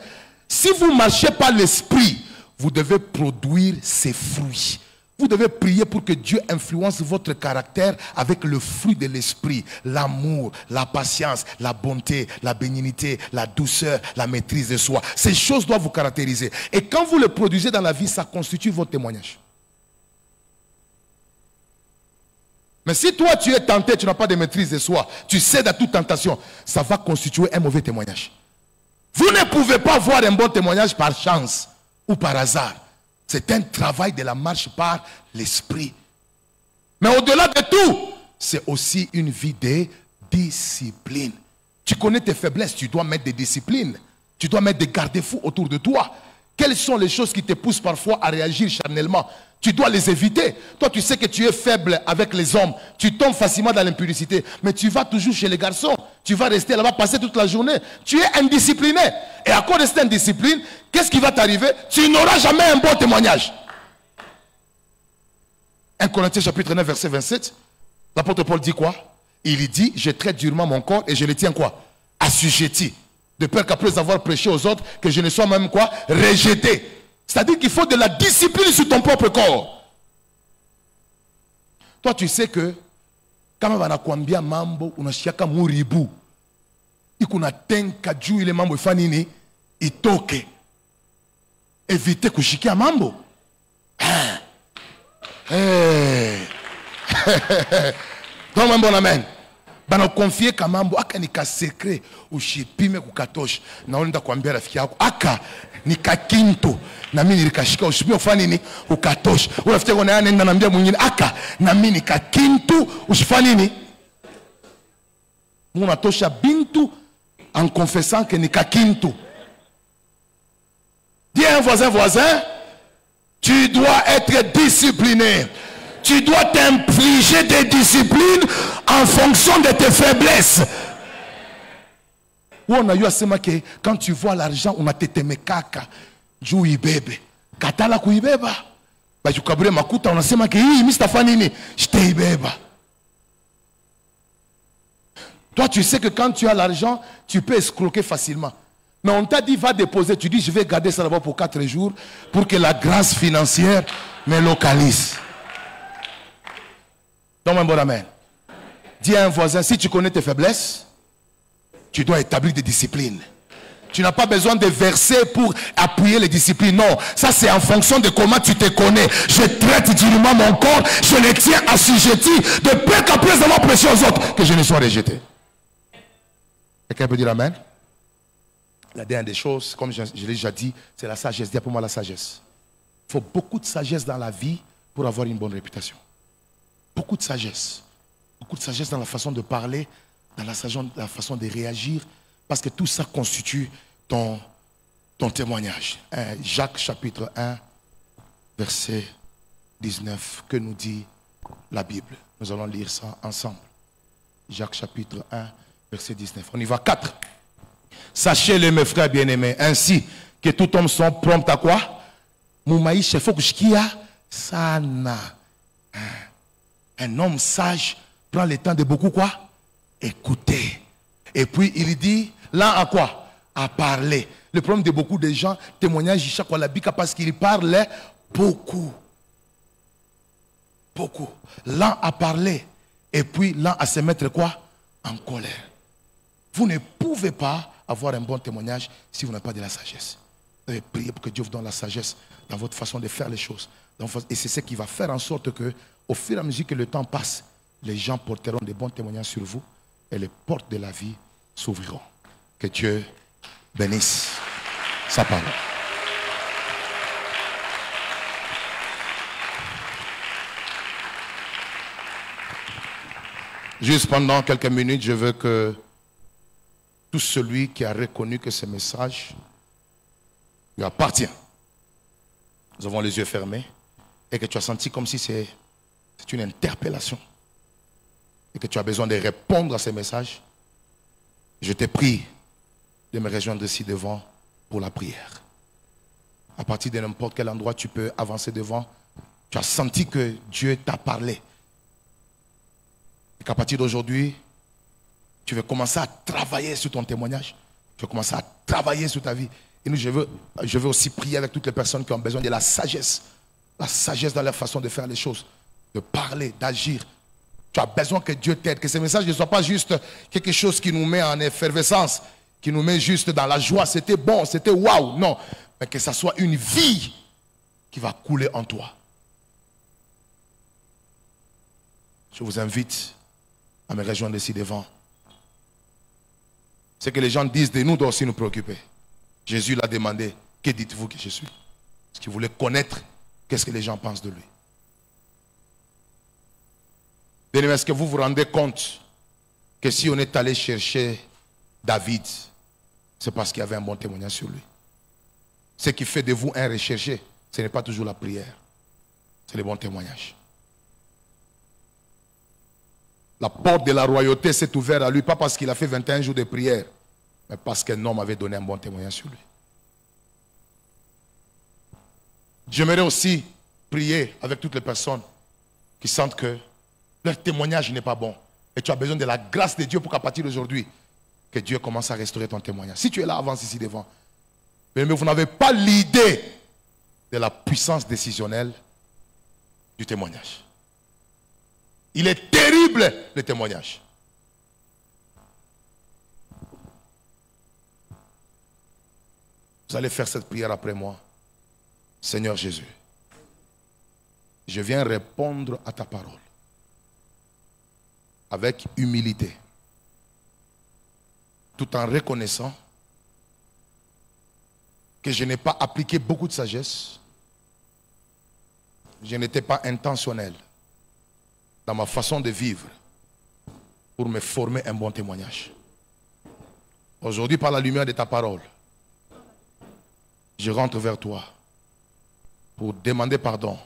Si vous marchez par l'esprit, vous devez produire ces fruits. Vous devez prier pour que Dieu influence votre caractère avec le fruit de l'esprit. L'amour, la patience, la bonté, la bénignité, la douceur, la maîtrise de soi. Ces choses doivent vous caractériser. Et quand vous le produisez dans la vie, ça constitue votre témoignage. Mais si toi tu es tenté, tu n'as pas de maîtrise de soi, tu cèdes à toute tentation, ça va constituer un mauvais témoignage. Vous ne pouvez pas voir un bon témoignage par chance ou par hasard. C'est un travail de la marche par l'esprit. Mais au-delà de tout, c'est aussi une vie de discipline. Tu connais tes faiblesses, tu dois mettre des disciplines. Tu dois mettre des garde-fous autour de toi. Quelles sont les choses qui te poussent parfois à réagir charnellement? Tu dois les éviter. Toi, tu sais que tu es faible avec les hommes. Tu tombes facilement dans l'impudicité. Mais tu vas toujours chez les garçons. Tu vas rester là-bas, passer toute la journée. Tu es indiscipliné. Et à cause de cette indiscipline, qu'est-ce qui va t'arriver? Tu n'auras jamais un bon témoignage. 1 Corinthiens chapitre 9, verset 27. L'apôtre Paul dit quoi? Il dit, je traite durement mon corps et je le tiens quoi? Assujetti. De peur qu'après avoir prêché aux autres, que je ne sois même quoi? Rejeté. C'est-à-dire qu'il faut de la discipline sur ton propre corps. Toi, tu sais que quand on va kuambia mambo, unashiaka muribu. Ikuna tenka juu ile mambo ifanini itoke. Éviter kushikia mambo. Don't mambo amen. Bana confier kamambo aka nika secret ushipime kukatosha. Na unaenda kuambia rafiki yako aka nika kinto na mimi nilikashika ushipime ufanye nini ukatosha. Rafiki yako naye anaenda anambia mwingine aka na mimi nika kinto usifanye nini? Unatosha bintu en confessant que nika kinto. Dis à un voisin, tu dois être discipliné. Tu dois t'infliger des disciplines en fonction de tes faiblesses. On a eu à se marquer, quand tu vois l'argent, on a tete mekaka. Jou ibebe. Katala ku ibeba. Ba jukabure makuta, on a se marqué, hi, Mr. Fanini, j'te ibeba. Toi, tu sais que quand tu as l'argent, tu peux escroquer facilement. Mais on t'a dit, va déposer. Tu dis, je vais garder ça là-bas pour 4 jours pour que la grâce financière me localise. Donc, un bon amen. Dis à un voisin, si tu connais tes faiblesses, tu dois établir des disciplines. Tu n'as pas besoin de versets pour appuyer les disciplines. Non, ça c'est en fonction de comment tu te connais. Je traite durement mon corps, je le tiens assujetti, de peur qu'après avoir prêché aux autres, que je ne sois rejeté. Quelqu'un peut dire amen? La dernière des choses, comme je l'ai déjà dit, c'est la sagesse. Dis pour moi la sagesse. Il faut beaucoup de sagesse dans la vie pour avoir une bonne réputation. Beaucoup de sagesse. Beaucoup de sagesse dans la façon de parler, dans la façon de réagir, parce que tout ça constitue ton témoignage. Jacques chapitre 1, verset 19, que nous dit la Bible. Nous allons lire ça ensemble. Jacques chapitre 1, verset 19. On y va, 4. Sachez-le, mes frères bien-aimés, ainsi que tout homme sont prompts à quoi? Moumaïche, faut que je sana. Un homme sage prend le temps de beaucoup quoi? Écouter. Et puis il dit, là à quoi? À parler. Le problème de beaucoup de gens, témoignage chaque fois la bika parce qu'il parlait beaucoup. Beaucoup. Là à parler. Et puis là à se mettre quoi? En colère. Vous ne pouvez pas avoir un bon témoignage si vous n'avez pas de la sagesse. Vous devez prier pour que Dieu vous donne la sagesse dans votre façon de faire les choses. Et c'est ce qui va faire en sorte que, au fur et à mesure que le temps passe, les gens porteront des bons témoignages sur vous et les portes de la vie s'ouvriront. Que Dieu bénisse sa parole. Juste pendant quelques minutes, je veux que tout celui qui a reconnu que ce message lui appartient. Nous avons les yeux fermés et que tu as senti comme si c'est une interpellation et que tu as besoin de répondre à ces messages. Je te prie de me rejoindre ici devant pour la prière. À partir de n'importe quel endroit, tu peux avancer devant. Tu as senti que Dieu t'a parlé. Et qu'à partir d'aujourd'hui, tu veux commencer à travailler sur ton témoignage. Tu veux commencer à travailler sur ta vie. Et nous, je veux aussi prier avec toutes les personnes qui ont besoin de la sagesse. La sagesse dans leur façon de faire les choses. De parler, d'agir. Tu as besoin que Dieu t'aide. Que ce message ne soit pas juste quelque chose qui nous met en effervescence. Qui nous met juste dans la joie. C'était bon, c'était waouh. Non. Mais que ça soit une vie qui va couler en toi. Je vous invite à me rejoindre ici devant. Ce que les gens disent de nous doit aussi nous préoccuper. Jésus l'a demandé, que dites-vous que je suis? Parce qu'il voulait connaître qu'est-ce que les gens pensent de lui. Bien-aimés, est-ce que vous vous rendez compte que si on est allé chercher David, c'est parce qu'il y avait un bon témoignage sur lui. Ce qui fait de vous un recherché, ce n'est pas toujours la prière, c'est le bon témoignage. La porte de la royauté s'est ouverte à lui, pas parce qu'il a fait 21 jours de prière, mais parce qu'un homme avait donné un bon témoignage sur lui. J'aimerais aussi prier avec toutes les personnes qui sentent que leur témoignage n'est pas bon. Et tu as besoin de la grâce de Dieu pour qu'à partir d'aujourd'hui, que Dieu commence à restaurer ton témoignage. Si tu es là, avance ici devant. Mais vous n'avez pas l'idée de la puissance décisionnelle du témoignage. Il est terrible, le témoignage. Vous allez faire cette prière après moi. Seigneur Jésus, je viens répondre à ta parole avec humilité, tout en reconnaissant que je n'ai pas appliqué beaucoup de sagesse, je n'étais pas intentionnel dans ma façon de vivre pour me former un bon témoignage. Aujourd'hui, par la lumière de ta parole, je rentre vers toi pour demander pardon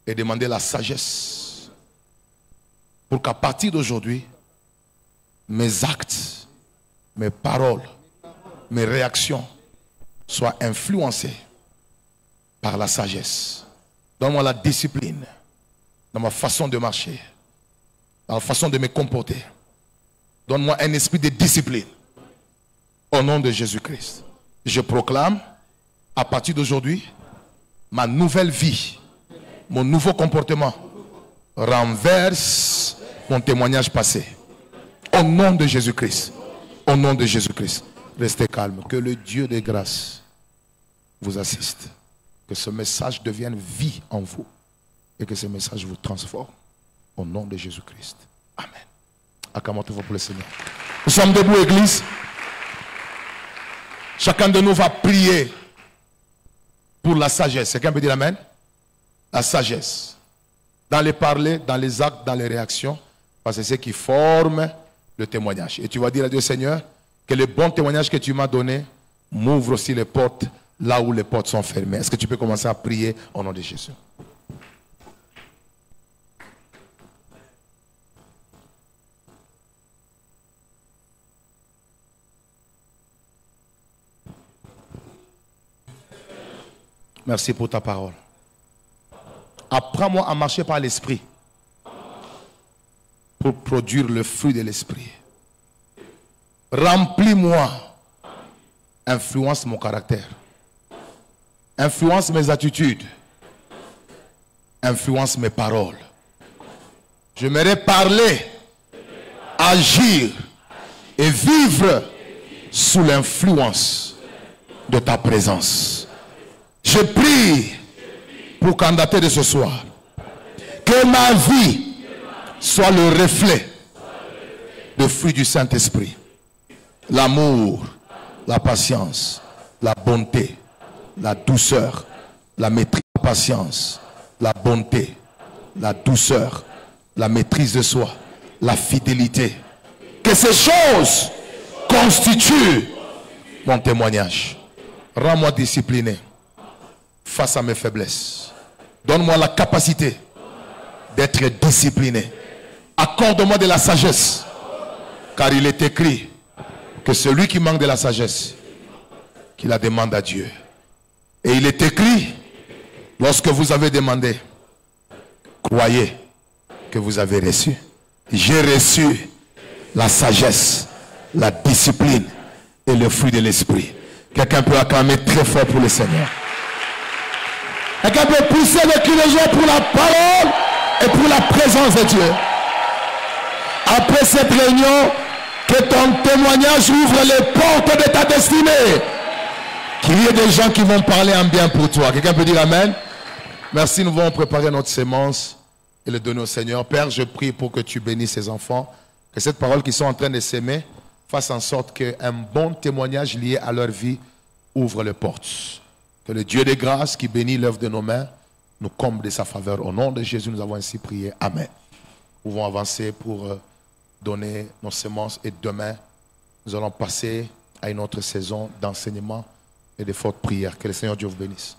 et demander la sagesse pour qu'à partir d'aujourd'hui, mes actes, mes paroles, mes réactions soient influencées par la sagesse. Donne-moi la discipline dans ma façon de marcher, dans la façon de me comporter. Donne-moi un esprit de discipline. Au nom de Jésus-Christ, je proclame, à partir d'aujourd'hui, ma nouvelle vie, mon nouveau comportement renverse mon témoignage passé. Au nom de Jésus-Christ. Au nom de Jésus-Christ. Restez calme. Que le Dieu de grâce vous assiste. Que ce message devienne vie en vous. Et que ce message vous transforme. Au nom de Jésus-Christ. Amen. Acclamez-vous pour le Seigneur. Nous sommes debout, Église. Chacun de nous va prier pour la sagesse. Quelqu'un peut dire amen? La sagesse. Dans les parler, dans les actes, dans les réactions. Parce que c'est ce qui forme le témoignage. Et tu vas dire à Dieu, Seigneur, que le bon témoignage que tu m'as donné m'ouvre aussi les portes là où les portes sont fermées. Est-ce que tu peux commencer à prier au nom de Jésus? Merci pour ta parole. Apprends-moi à marcher par l'esprit pour produire le fruit de l'esprit. Remplis-moi. Influence mon caractère. Influence mes attitudes. Influence mes paroles. J'aimerais parler, agir et vivre sous l'influence de ta présence. Je prie pour qu'en dater de ce soir, que ma vie soit le reflet de fruits du Saint-Esprit. L'amour, la patience, la bonté, la douceur, la maîtrise, la patience, la bonté, la douceur, la maîtrise de soi, la fidélité. Que ces choses constituent mon témoignage. Rends-moi discipliné face à mes faiblesses. Donne-moi la capacité d'être discipliné. Accorde-moi de la sagesse. Car il est écrit que celui qui manque de la sagesse, qu'il la demande à Dieu. Et il est écrit, lorsque vous avez demandé, croyez que vous avez reçu. J'ai reçu la sagesse, la discipline et le fruit de l'esprit. Quelqu'un peut acclamer très fort pour le Seigneur. Quelqu'un peut pousser le cri de joie pour la parole et pour la présence de Dieu. Après cette réunion, que ton témoignage ouvre les portes de ta destinée. Qu'il y ait des gens qui vont parler en bien pour toi. Quelqu'un peut dire Amen? Merci, nous allons préparer notre sémence et le donner au Seigneur. Père, je prie pour que tu bénisses ces enfants. Que cette parole qu'ils sont en train de s'aimer fasse en sorte qu'un bon témoignage lié à leur vie ouvre les portes. Que le Dieu de grâce qui bénit l'œuvre de nos mains nous comble de sa faveur. Au nom de Jésus, nous avons ainsi prié. Amen. Nous pouvons avancer pour donner nos semences et demain, nous allons passer à une autre saison d'enseignement et de fortes prières. Que le Seigneur Dieu vous bénisse.